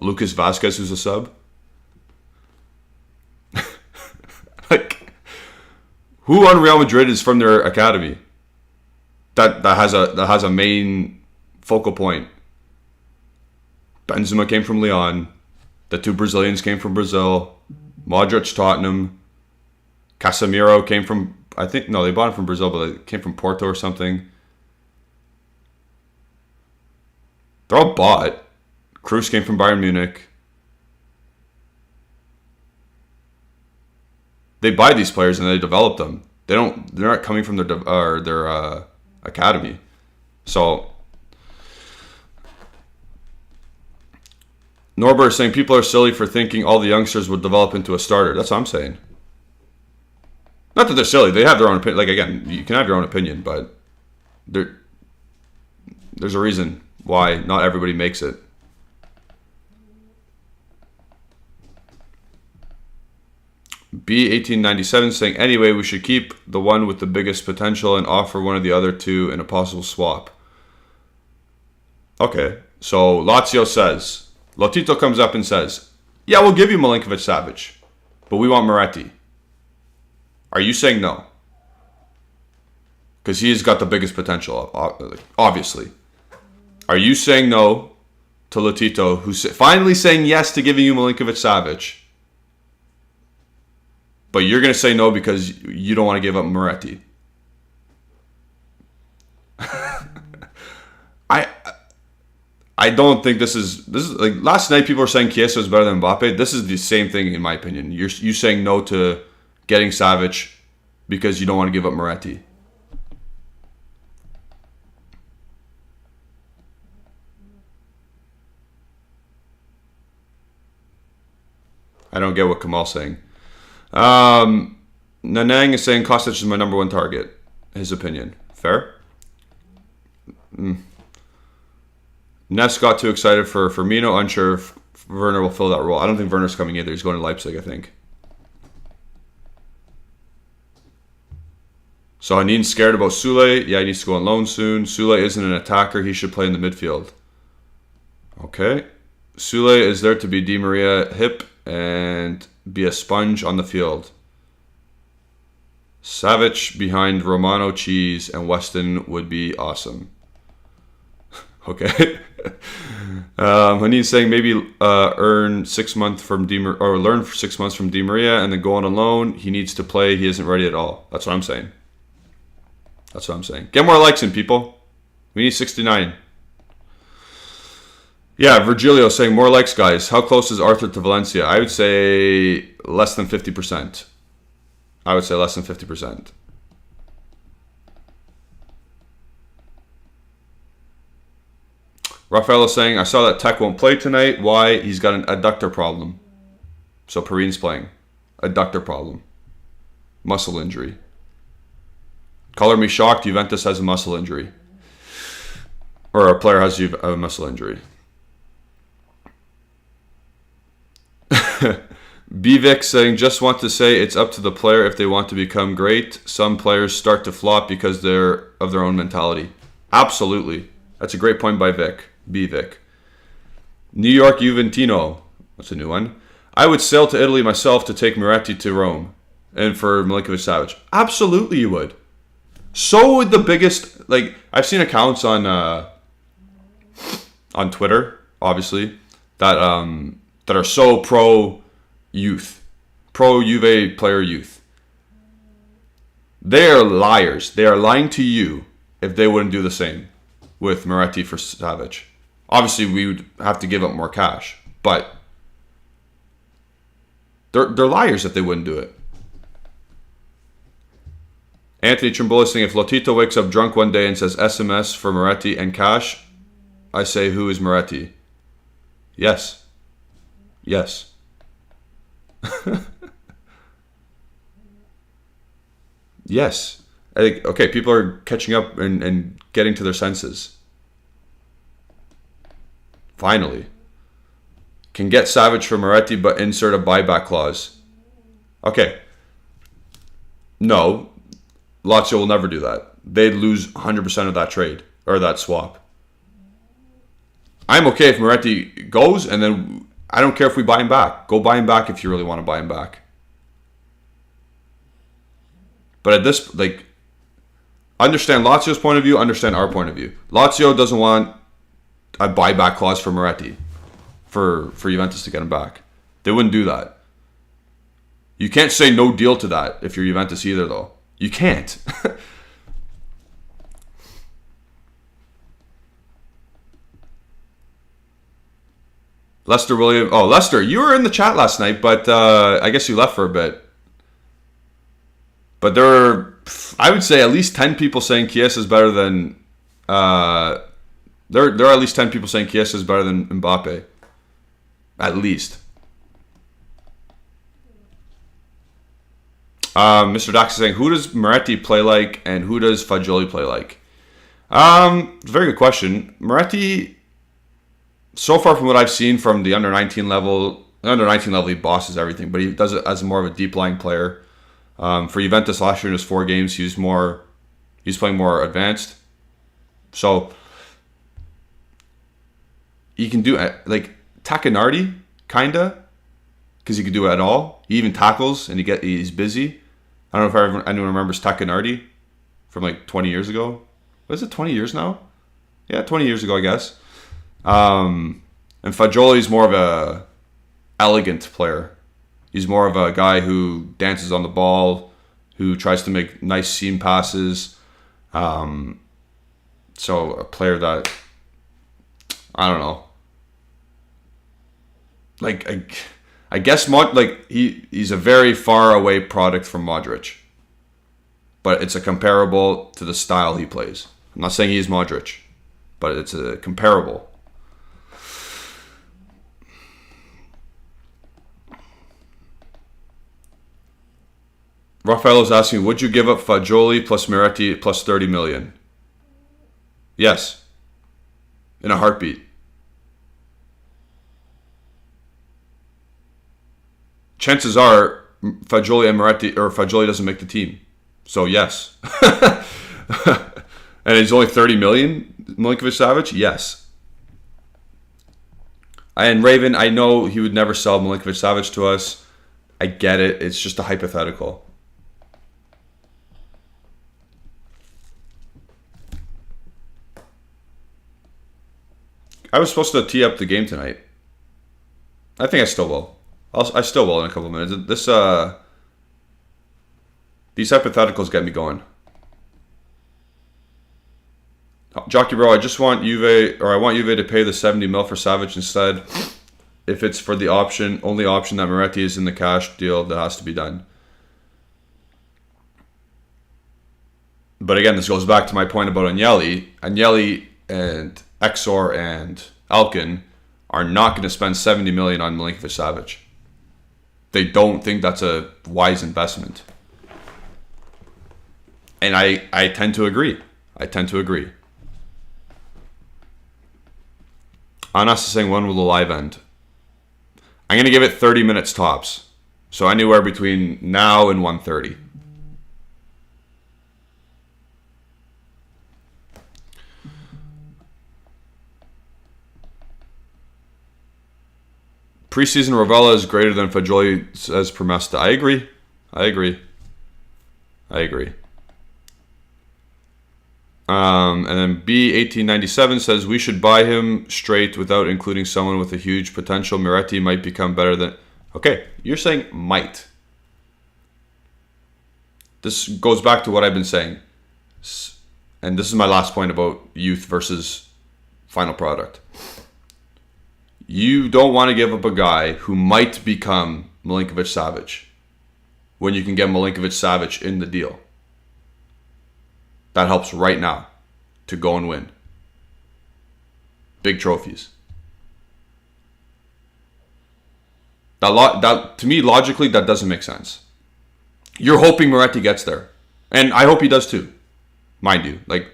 Lucas Vasquez, who's a sub? Like, who on Real Madrid is from their academy? That has a main focal point. Benzema came from Lyon. The two Brazilians came from Brazil. Modric, Tottenham. Casemiro came from, I think, no, they bought him from Brazil, but they came from Porto or something. They're all bought. Kroos came from Bayern Munich. They buy these players and they develop them. They're not coming from their academy. So Norbert is saying people are silly for thinking all the youngsters would develop into a starter. That's what I'm saying. Not that they're silly. They have their own opinion. Like, again, you can have your own opinion, but there's a reason why not everybody makes it. B1897 saying, anyway, we should keep the one with the biggest potential and offer one of the other two in a possible swap. Okay, so Lazio says, Lotito comes up and says, yeah, we'll give you Milinkovic-Savic, but we want Moretti. Are you saying no? Because he's got the biggest potential, obviously. Are you saying no to Lotito, who's finally saying yes to giving you Milinkovic-Savic, but you're going to say no because you don't want to give up Moretti? I don't think this is like last night. People were saying Chiesa is better than Mbappe. This is the same thing in my opinion. You saying no to getting Savic because you don't want to give up Moretti. I don't get what Kamal's saying. Nanang is saying Kostic is my number one target. His opinion. Fair? Ness got too excited for Firmino. Unsure if Werner will fill that role. I don't think Werner's coming either. He's going to Leipzig, I think. So Hanin's scared about Sule. Yeah, he needs to go on loan soon. Sule isn't an attacker. He should play in the midfield. Okay. Sule is there to be Di Maria hip and be a sponge on the field. Savic behind Romano, Cheese, and Weston would be awesome. Okay. Hanin's saying maybe earn 6 months from learn for 6 months from Di Maria and then go on loan. He needs to play. He isn't ready at all. That's what I'm saying. That's what I'm saying. Get more likes in, people. We need 69. Yeah, Virgilio saying more likes, guys. How close is Arthur to Valencia? I would say less than 50%. I would say less than 50%. Rafael is saying, I saw that Tech won't play tonight. Why? He's got an adductor problem. So Perrine's playing. Adductor problem. Muscle injury. Color me shocked. Juventus has a muscle injury. Or a player has a muscle injury. Bivik saying, just want to say it's up to the player if they want to become great. Some players start to flop because they're of their own mentality. Absolutely. That's a great point by Bivik. New York Juventino. That's a new one. I would sail to Italy myself to take Moretti to Rome. And for Milinkovic-Savic. Absolutely you would. So would the biggest... Like, I've seen accounts on Twitter, obviously, that are so pro-youth. Pro-Juve player youth. They are liars. They are lying to you if they wouldn't do the same with Moretti for Savic. Obviously, we would have to give up more cash. But they're liars if they wouldn't do it. Anthony Trimbola saying, if Lotito wakes up drunk one day and says SMS for Moretti and cash, I say, who is Moretti? Yes. Yes. Yes. Okay, people are catching up and getting to their senses. Finally. Can get Savic for Moretti, but insert a buyback clause. Okay. No. Lazio will never do that. They'd lose 100% of that trade, or that swap. I'm okay if Moretti goes, and then I don't care if we buy him back. Go buy him back if you really want to buy him back. But at this, like, understand Lazio's point of view, understand our point of view. Lazio doesn't want a buyback clause for Moretti for Juventus to get him back. They wouldn't do that. You can't say no deal to that if you're Juventus either, though. You can't. Lester William. Oh, Lester, you were in the chat last night, but I guess you left for a bit. But there are, I would say, at least 10 people saying Chiesa is better than... there are at least 10 people saying Chiesa is better than Mbappe. At least. Mr. Dax is saying, who does Moretti play like and who does Fagioli play like? It's a very good question. Moretti, so far from what I've seen from the under-19 level, he bosses everything, but he does it as more of a deep-lying player. For Juventus last year in his 4 games, he's playing more advanced. So, he can do, like, Tacchinardi, kinda, because he can do it all. He even tackles, and he's busy. I don't know if anyone remembers Tacchinardi from like 20 years ago. What is it, 20 years now? Yeah, 20 years ago, I guess. And Fagioli's more of a elegant player. He's more of a guy who dances on the ball, who tries to make nice seam passes. So a player that I don't know. Like I guess he's a very far away product from Modric, but it's a comparable to the style he plays. I'm not saying he's Modric, but it's a comparable. Raphael is asking, would you give up Fagioli plus Moretti plus 30 million? Yes. In a heartbeat. Chances are Fagioli and Moretti, or Fagioli doesn't make the team. So yes. And it's only 30 million, Milinkovic-Savic? Yes. And Raven, I know he would never sell Milinkovic-Savic to us. I get it. It's just a hypothetical. I was supposed to tee up the game tonight. I think I still will. I still will in a couple of minutes. These hypotheticals get me going. Jockey bro, I just want I want Juve to pay the 70 mil for Savic instead. If it's for the only option that Moretti is in the cash deal, that has to be done. But again, this goes back to my point about Agnelli. Agnelli and Exor and Elkin are not going to spend 70 million on Milinkovic-Savic. They don't think that's a wise investment. And I tend to agree. Anas is saying, when will the live end? I'm going to give it 30 minutes tops. So anywhere between now and 1:30. Preseason Rovella is greater than Fagioli, says Promesta. I agree. And then B1897 says we should buy him straight without including someone with a huge potential. Moretti might become better than... Okay, you're saying might. This goes back to what I've been saying. And this is my last point about youth versus final product. You don't want to give up a guy who might become Milinkovic-Savic when you can get Milinkovic-Savic in the deal. That helps right now to go and win big trophies. That to me, logically, that doesn't make sense. You're hoping Moretti gets there, and I hope he does too, mind you. Like,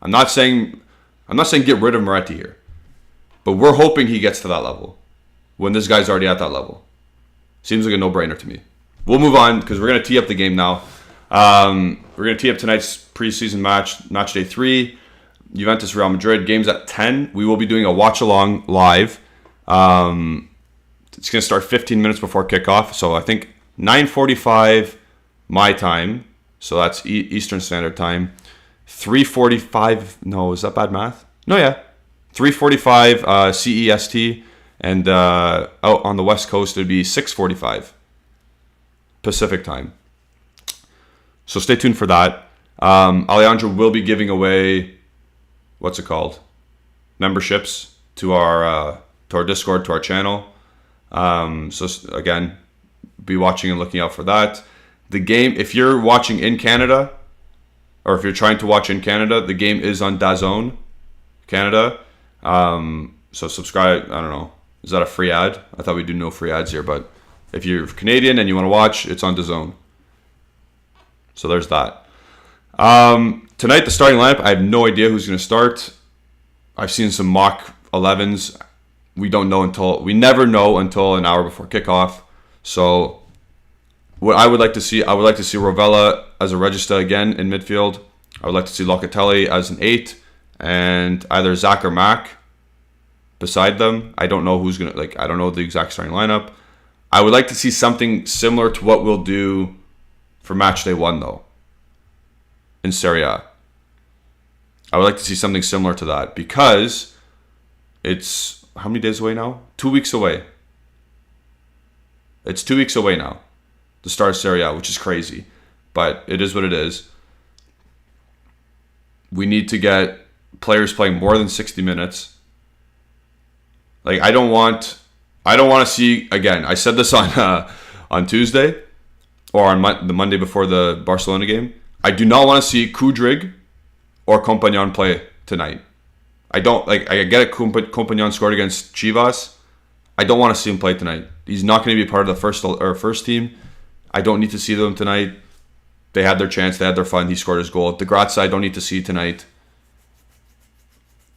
I'm not saying get rid of Moretti here, but we're hoping he gets to that level when this guy's already at that level. Seems like a no-brainer to me. We'll move on because we're going to tee up the game now. We're going to tee up tonight's preseason match day 3, Juventus Real Madrid. Game's at 10. We will be doing a watch-along live. It's going to start 15 minutes before kickoff. So I think 9:45 my time. So that's Eastern Standard Time. 3:45. No, is that bad math? No, yeah. 3:45 CEST. And out on the West Coast, it would be 6:45 Pacific Time. So stay tuned for that. Alejandro will be giving away, memberships to our Discord, to our channel. So again, be watching and looking out for that. The game, if you're watching in Canada, or if you're trying to watch in Canada, the game is on DAZN Canada. So subscribe. I don't know. Is that a free ad? I thought we do no free ads here, but if you're Canadian and you want to watch, it's on DAZN. So there's that. Tonight, the starting lineup, I have no idea who's going to start. I've seen some mock 11s. We never know until an hour before kickoff. So what I would like to see, Rovella as a regista again in midfield. I would like to see Locatelli as an 8 and either Zach or Mac beside them. I don't know I don't know the exact starting lineup. I would like to see something similar to what we'll do for match day 1 though, in Serie A. I would like to see something similar to that because it's how many days away now? 2 weeks away. It's 2 weeks away now, the start of Serie A, which is crazy, but it is what it is. We need to get players playing more than 60 minutes. Like I don't want to see again. I said this on Tuesday or on the Monday before the Barcelona game. I do not want to see Kudryk or Compagnon play tonight. I don't like. I get it. Compagnon scored against Chivas. I don't want to see him play tonight. He's not going to be part of the first team. I don't need to see them tonight. They had their chance. They had their fun. He scored his goal. De Grazia, I don't need to see tonight.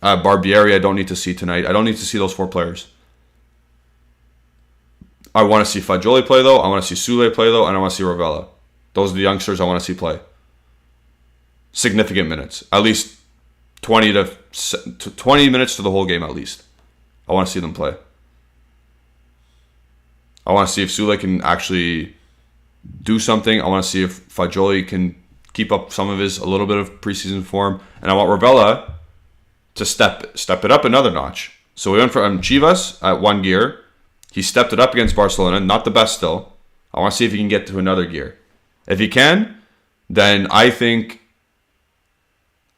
Barbieri, I don't need to see tonight. I don't need to see those 4 players. I want to see Fagioli play, though. I want to see Sule play, though. And I want to see Ravella. Those are the youngsters I want to see play. Significant minutes. At least 20 minutes to the whole game, at least. I want to see them play. I want to see if Sule can actually do something. I want to see if Fagioli can keep up some of a little bit of preseason form. And I want Ravella to step it up another notch. So we went from Chivas at 1 gear. He stepped it up against Barcelona. Not the best still. I want to see if he can get to another gear. If he can, then I think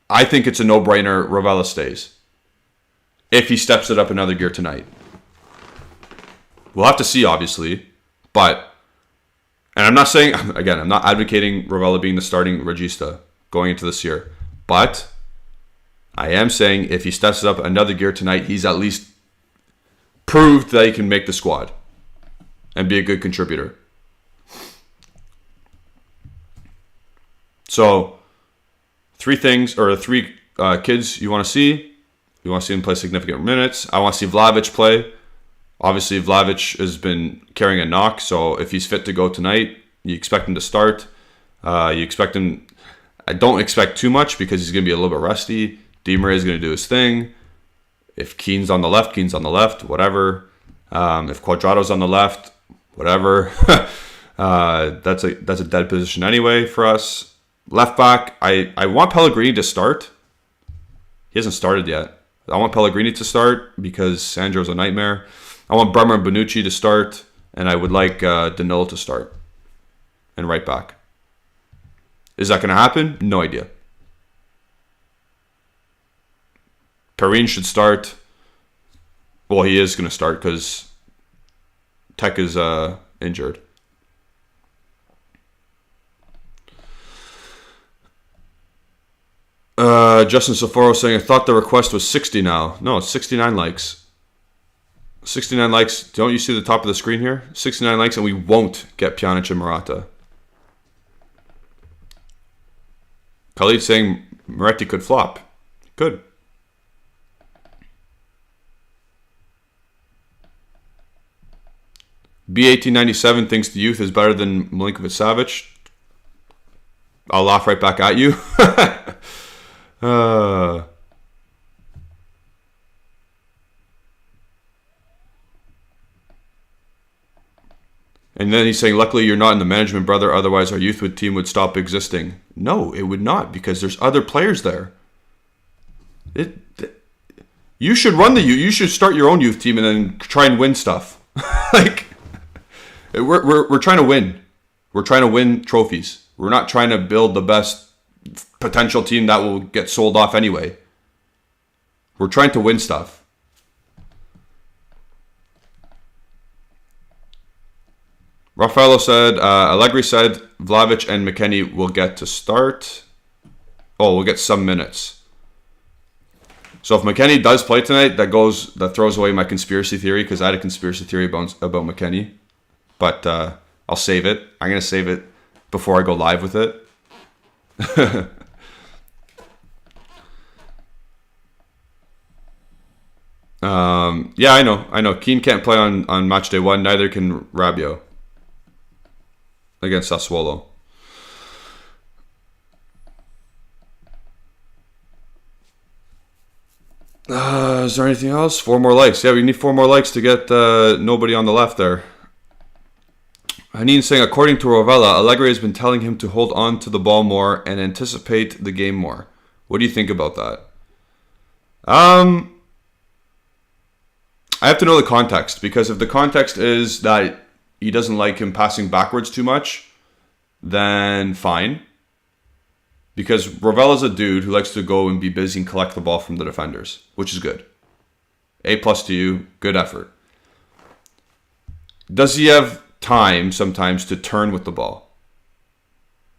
it's a no-brainer Ravella stays. If he steps it up another gear tonight. We'll have to see, obviously. But, and I'm not saying, again, I'm not advocating Ravella being the starting regista going into this year. But I am saying if he steps it up another gear tonight, he's at least proved that he can make the squad and be a good contributor. So, 3 kids you want to see. You want to see him play significant minutes. I want to see Vlahovic play. Obviously, Vlahovic has been carrying a knock, so if he's fit to go tonight, you expect him to start. You expect him... I don't expect too much because he's going to be a little bit rusty. Di Maria is going to do his thing. If Keane's on the left, whatever. If Cuadrado's on the left, whatever. That's a dead position anyway for us. Left back, I want Pellegrini to start. He hasn't started yet. I want Pellegrini to start because Sandro's a nightmare. I want Bremer and Bonucci to start, and I would like Danilo to start. And right back. Is that going to happen? No idea. Perrine should start. Well, he is going to start because Tech is injured. Justin Soforo saying, I thought the request was 60 now. No, it's 69 likes. 69 likes. Don't you see the top of the screen here? 69 likes and we won't get Pjanic and Morata. Khalid saying Moretti could flop. Could. B1897 thinks the youth is better than Milinkovic-Savic. I'll laugh right back at you. And then he's saying, luckily you're not in the management, brother. Otherwise our youth team would stop existing. No, it would not, because there's other players there. You should run the youth. You should start your own youth team and then try and win stuff. Like, we're trying to win. We're trying to win trophies. We're not trying to build the best potential team that will get sold off anyway. We're trying to win stuff. Raffaello said, Allegri said Vlahovic and McKennie will get to start. Oh, we'll get some minutes. So if McKennie does play tonight, that throws away my conspiracy theory, because I had a conspiracy theory about McKennie. But I'll save it. I'm going to save it before I go live with it. Yeah, I know. Keane can't play on match day 1. Neither can Rabiot against Sassuolo. Is there anything else? 4 more likes. Yeah, we need 4 more likes to get nobody on the left there. Haneen saying, according to Rovella, Allegri has been telling him to hold on to the ball more and anticipate the game more. What do you think about that? I have to know the context, because if the context is that he doesn't like him passing backwards too much, then fine. Because Rovella's a dude who likes to go and be busy and collect the ball from the defenders, which is good. A+ to you. Good effort. Does he have time sometimes to turn with the ball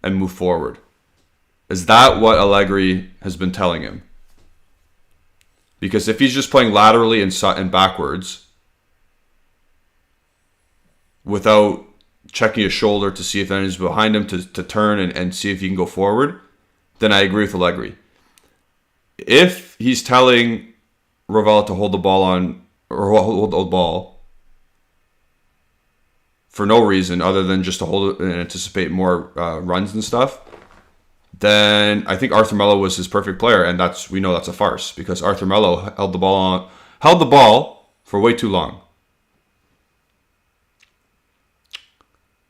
and move forward? Is that what Allegri has been telling him? Because if he's just playing laterally and backwards without checking his shoulder to see if anyone's behind him to turn and see if he can go forward, then I agree with Allegri. If he's telling Rovella to hold the ball hold the ball for no reason other than just to hold it and anticipate more runs and stuff, then I think Arthur Melo was his perfect player, and we know that's a farce because Arthur Melo held the ball for way too long.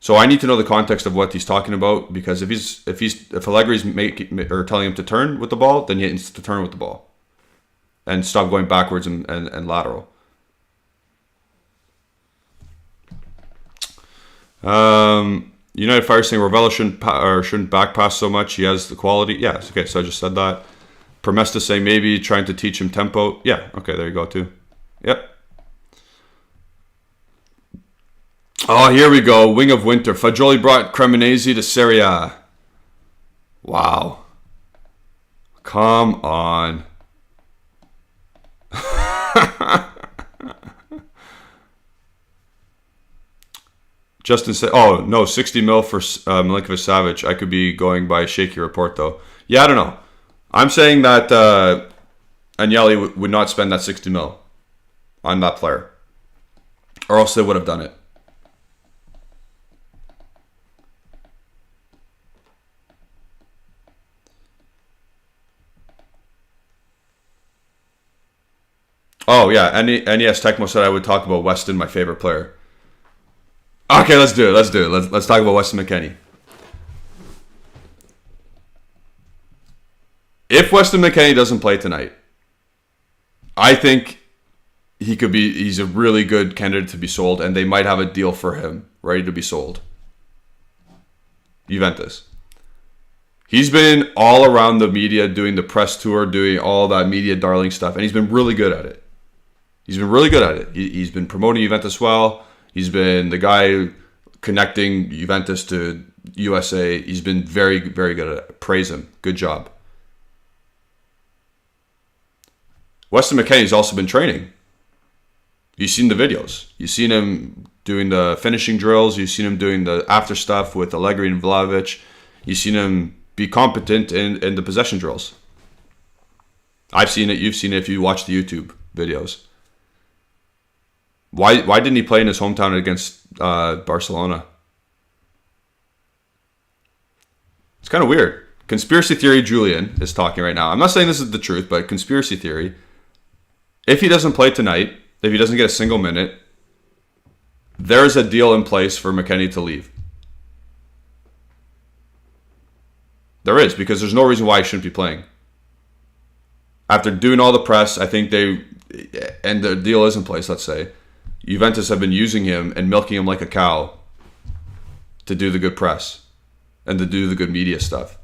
So I need to know the context of what he's talking about, because if Allegri's telling him to turn with the ball, then he needs to turn with the ball and stop going backwards and lateral. United Fire saying Rovella shouldn't back pass so much. He has the quality. Yes, okay, so I just said that. Promesta saying maybe trying to teach him tempo. Yeah, okay, there you go too. Yep. Oh, here we go. Wing of Winter. Fagioli brought Cremonese to Serie A. Wow. Come on. Justin said, oh, no, 60 mil for Milinkovic Savic. I could be going by a shaky report, though. Yeah, I don't know. I'm saying that Agnelli would not spend that 60 mil on that player. Or else they would have done it. Oh, yeah. NES Tecmo said I would talk about Weston, my favorite player. Okay, let's do it. Let's talk about Weston McKennie. If Weston McKennie doesn't play tonight, I think he's a really good candidate to be sold, and they might have a deal for him ready to be sold. Juventus. He's been all around the media doing the press tour, doing all that media darling stuff, and he's been really good at it. He's been promoting Juventus well. He's been the guy connecting Juventus to USA. He's been very, very good at it. Praise him. Good job. Weston McKennie's also been training. You've seen the videos. You've seen him doing the finishing drills. You've seen him doing the after stuff with Allegri and Vlahovic. You've seen him be competent in the possession drills. I've seen it. You've seen it if you watch the YouTube videos. Why didn't he play in his hometown against Barcelona? It's kind of weird. Conspiracy theory Julian is talking right now. I'm not saying this is the truth, but conspiracy theory. If he doesn't play tonight, if he doesn't get a single minute, there's a deal in place for McKennie to leave. There is, because there's no reason why he shouldn't be playing. After doing all the press, I think and the deal is in place, let's say, Juventus have been using him and milking him like a cow to do the good press and to do the good media stuff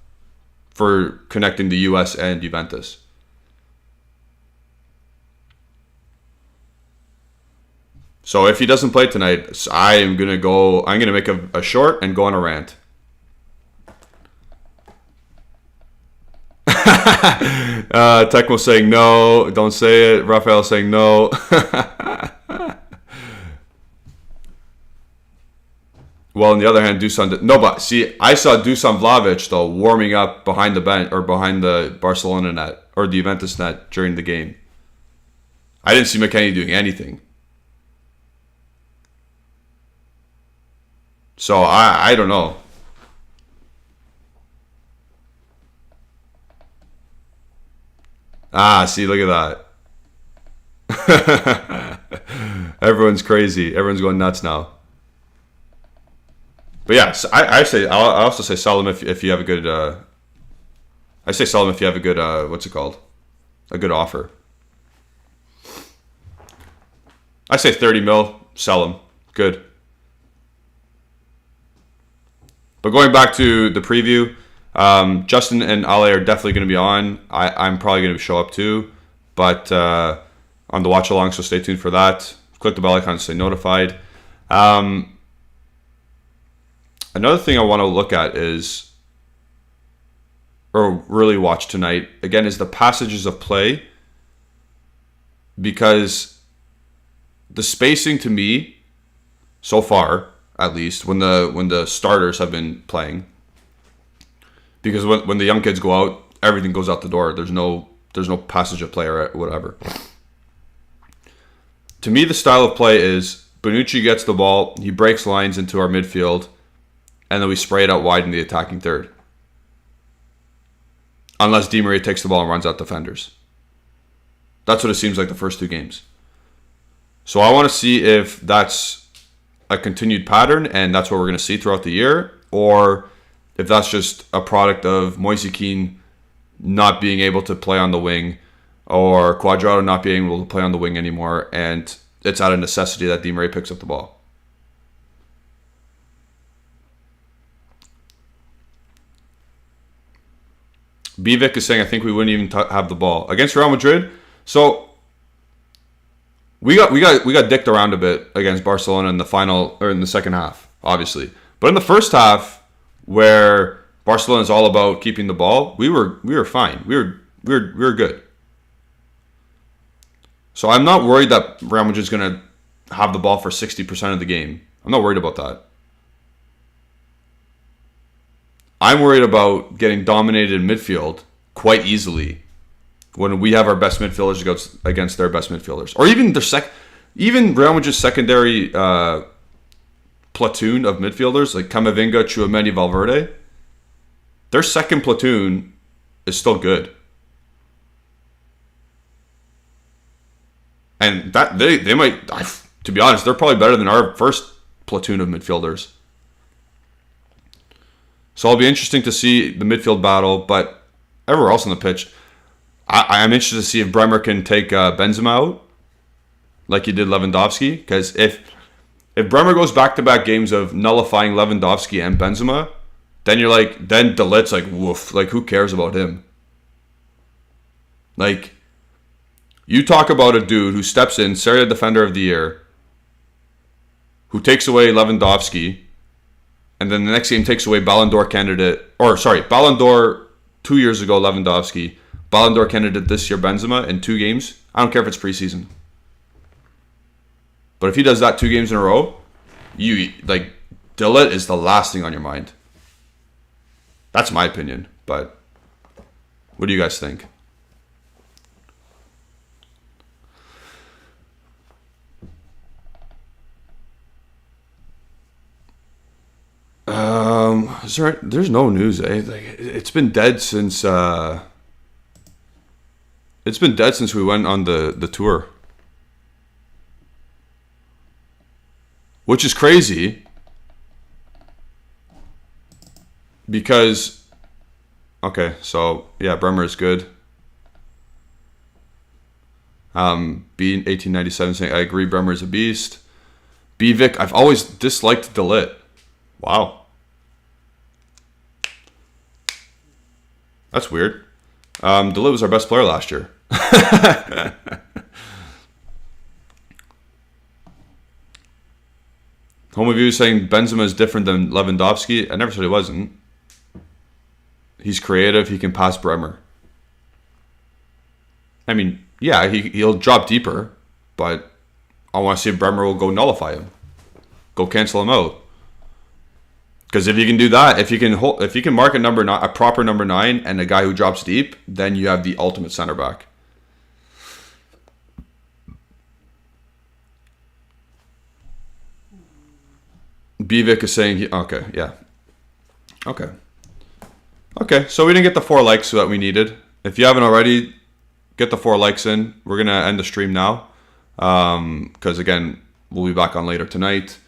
for connecting the US and Juventus. So if he doesn't play tonight, I'm going to make a short and go on a rant. Tecmo saying no, don't say it. Raphael saying no. Well, on the other hand, Dusan no, but see, I saw Dusan Vlahovic though warming up behind the bench or behind the Barcelona net or the Juventus net during the game. I didn't see McKennie doing anything. So I don't know. See, look at that. Everyone's crazy. Everyone's going nuts now. But yeah, so I also say sell him if you have a good. I say sell him if you have a good. What's it called? A good offer. I say 30 mil. Sell him. Good. But going back to the preview, Justin and Ale are definitely going to be on. I'm probably going to show up too. But on on the watch along, so stay tuned for that. Click the bell icon to stay notified. Another thing I want to look at is, or really watch tonight, again, is the passages of play, because the spacing to me, so far at least, when the starters have been playing, because when the young kids go out, everything goes out the door. There's no passage of play or whatever. To me, the style of play is Bonucci gets the ball, he breaks lines into our midfield, and then we spray it out wide in the attacking third. Unless Di Maria takes the ball and runs out defenders. That's what it seems like the first two games. So I want to see if that's a continued pattern and that's what we're going to see throughout the year, or if that's just a product of Moise Kean not being able to play on the wing, or Cuadrado not being able to play on the wing anymore, and it's out of necessity that Di Maria picks up the ball. Bivik is saying, I think we wouldn't even have the ball against Real Madrid. So we got dicked around a bit against Barcelona in the final, or in the second half, obviously. But in the first half, where Barcelona is all about keeping the ball, we were fine. We were good. So I'm not worried that Real Madrid is going to have the ball for 60% of the game. I'm not worried about that. I'm worried about getting dominated in midfield quite easily when we have our best midfielders against their best midfielders, or even even Real Madrid's secondary platoon of midfielders like Camavinga, Tchouaméni, Valverde. Their second platoon is still good, and that they might. To be honest, they're probably better than our first platoon of midfielders. So it'll be interesting to see the midfield battle, but everywhere else on the pitch, I'm interested to see if Bremer can take Benzema out, like he did Lewandowski. Because if Bremer goes back-to-back games of nullifying Lewandowski and Benzema, then then De Ligt's like, woof, like who cares about him? Like, you talk about a dude who steps in, Serie A Defender of the Year, who takes away Lewandowski, and then the next game takes away Ballon d'Or candidate, Ballon d'Or 2 years ago, Lewandowski, Ballon d'Or candidate this year, Benzema, in 2 games. I don't care if it's preseason. But if he does that 2 games in a row, De Ligt is the last thing on your mind. That's my opinion, but what do you guys think? There's no news, eh? It's been dead since we went on the tour, which is crazy because Bremer is good. B 1897 saying, I agree, Bremer is a beast. Bivik, I've always disliked De Ligt. Wow. That's weird. De Ligt was our best player last year. Home of you saying Benzema is different than Lewandowski. I never said he wasn't. He's creative. He can pass Bremer. I mean, yeah, he'll drop deeper, but I want to see if Bremer will go nullify him, go cancel him out. Because if you can do that, if you can mark a proper number 9 and a guy who drops deep, then you have the ultimate center back. Bivik is saying, okay, yeah. Okay, so we didn't get the 4 likes that we needed. If you haven't already, get the 4 likes in. We're going to end the stream now. Because, again, we'll be back on later tonight.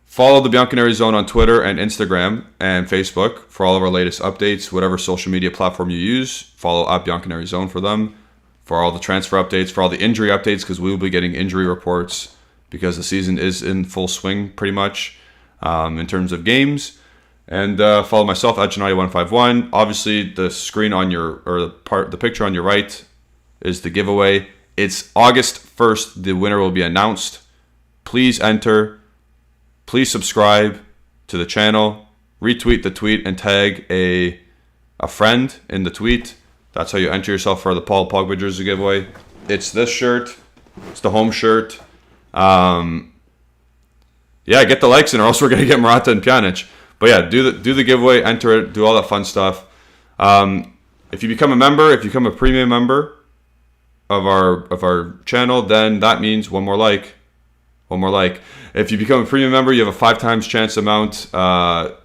Follow the Bianconeri Zone on Twitter and Instagram and Facebook for all of our latest updates. Whatever social media platform you use, follow at Bianconeri Zone for them. For all the transfer updates, for all the injury updates, because we will be getting injury reports because the season is in full swing pretty much in terms of games. And follow myself at Janati151. Obviously, the screen on the picture on your right is the giveaway. It's August 1st. The winner will be announced. Please enter. Please subscribe to the channel. Retweet the tweet and tag a friend in the tweet. That's how you enter yourself for the Paul Pogba jersey giveaway. It's this shirt. It's the home shirt. Yeah, get the likes in or else we're going to get Morata and Pjanic. But yeah, do the giveaway, enter it, do all that fun stuff. If you become a member, if you become a premium member of our channel, then that means one more like. One more like. If you become a premium member, you have a 5 times chance amount to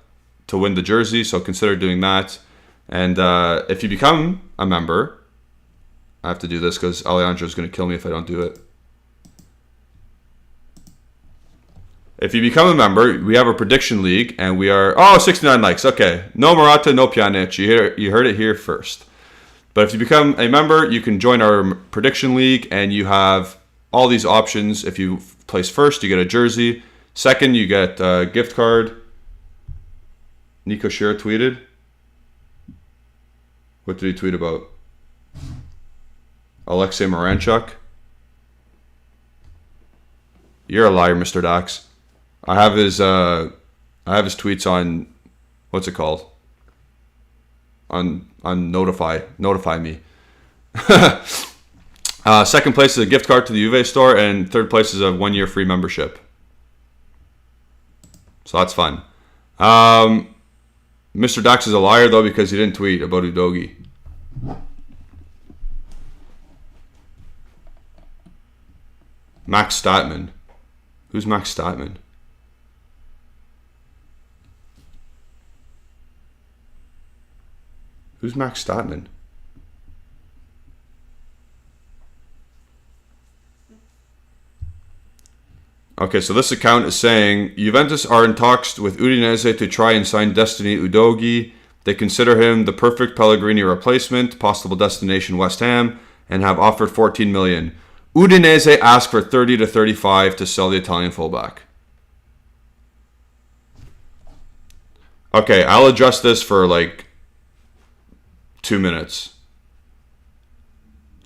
win the jersey, so consider doing that. And if you become a member, I have to do this because Alejandro is going to kill me if I don't do it. If you become a member, we have a prediction league, and we are 69 likes. Okay, no Morata, no Pjanic. You heard it here first. But if you become a member, you can join our prediction league, and you have all these options. If you place first, you get a jersey. Second, you get a gift card. Nico Scherer tweeted. What did he tweet about? Alexei Moranchuk. You're a liar, Mr. Dax. I have his tweets on, what's it called? On Notify me. Second place is a gift card to the Juve store, and third place is a 1-year free membership. So that's fun. Mr. Dax is a liar though because he didn't tweet about Udogie. Max Statman. Who's Max Statman? Who's Max Statman? Okay, so this account is saying Juventus are in talks with Udinese to try and sign Destiny Udogie. They consider him the perfect Pellegrini replacement, possible destination West Ham, and have offered 14 million. Udinese asked for 30 to 35 to sell the Italian fullback. Okay, I'll address this for like 2 minutes.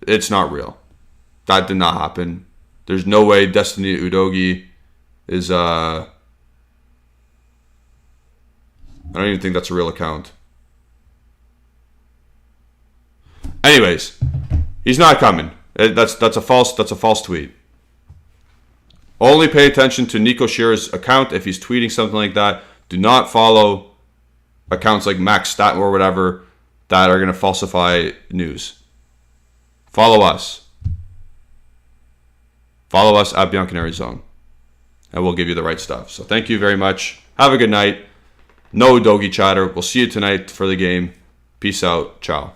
It's not real. That did not happen. There's no way Destiny Udogie is I don't even think that's a real account. Anyways, he's not coming. That's a false tweet. Only pay attention to Nico Scherer's account if he's tweeting something like that. Do not follow accounts like Max Stat or whatever that are going to falsify news. Follow us. Follow us at Bianconeri Zone, and we'll give you the right stuff. So thank you very much. Have a good night. No Udogie chatter. We'll see you tonight for the game. Peace out. Ciao.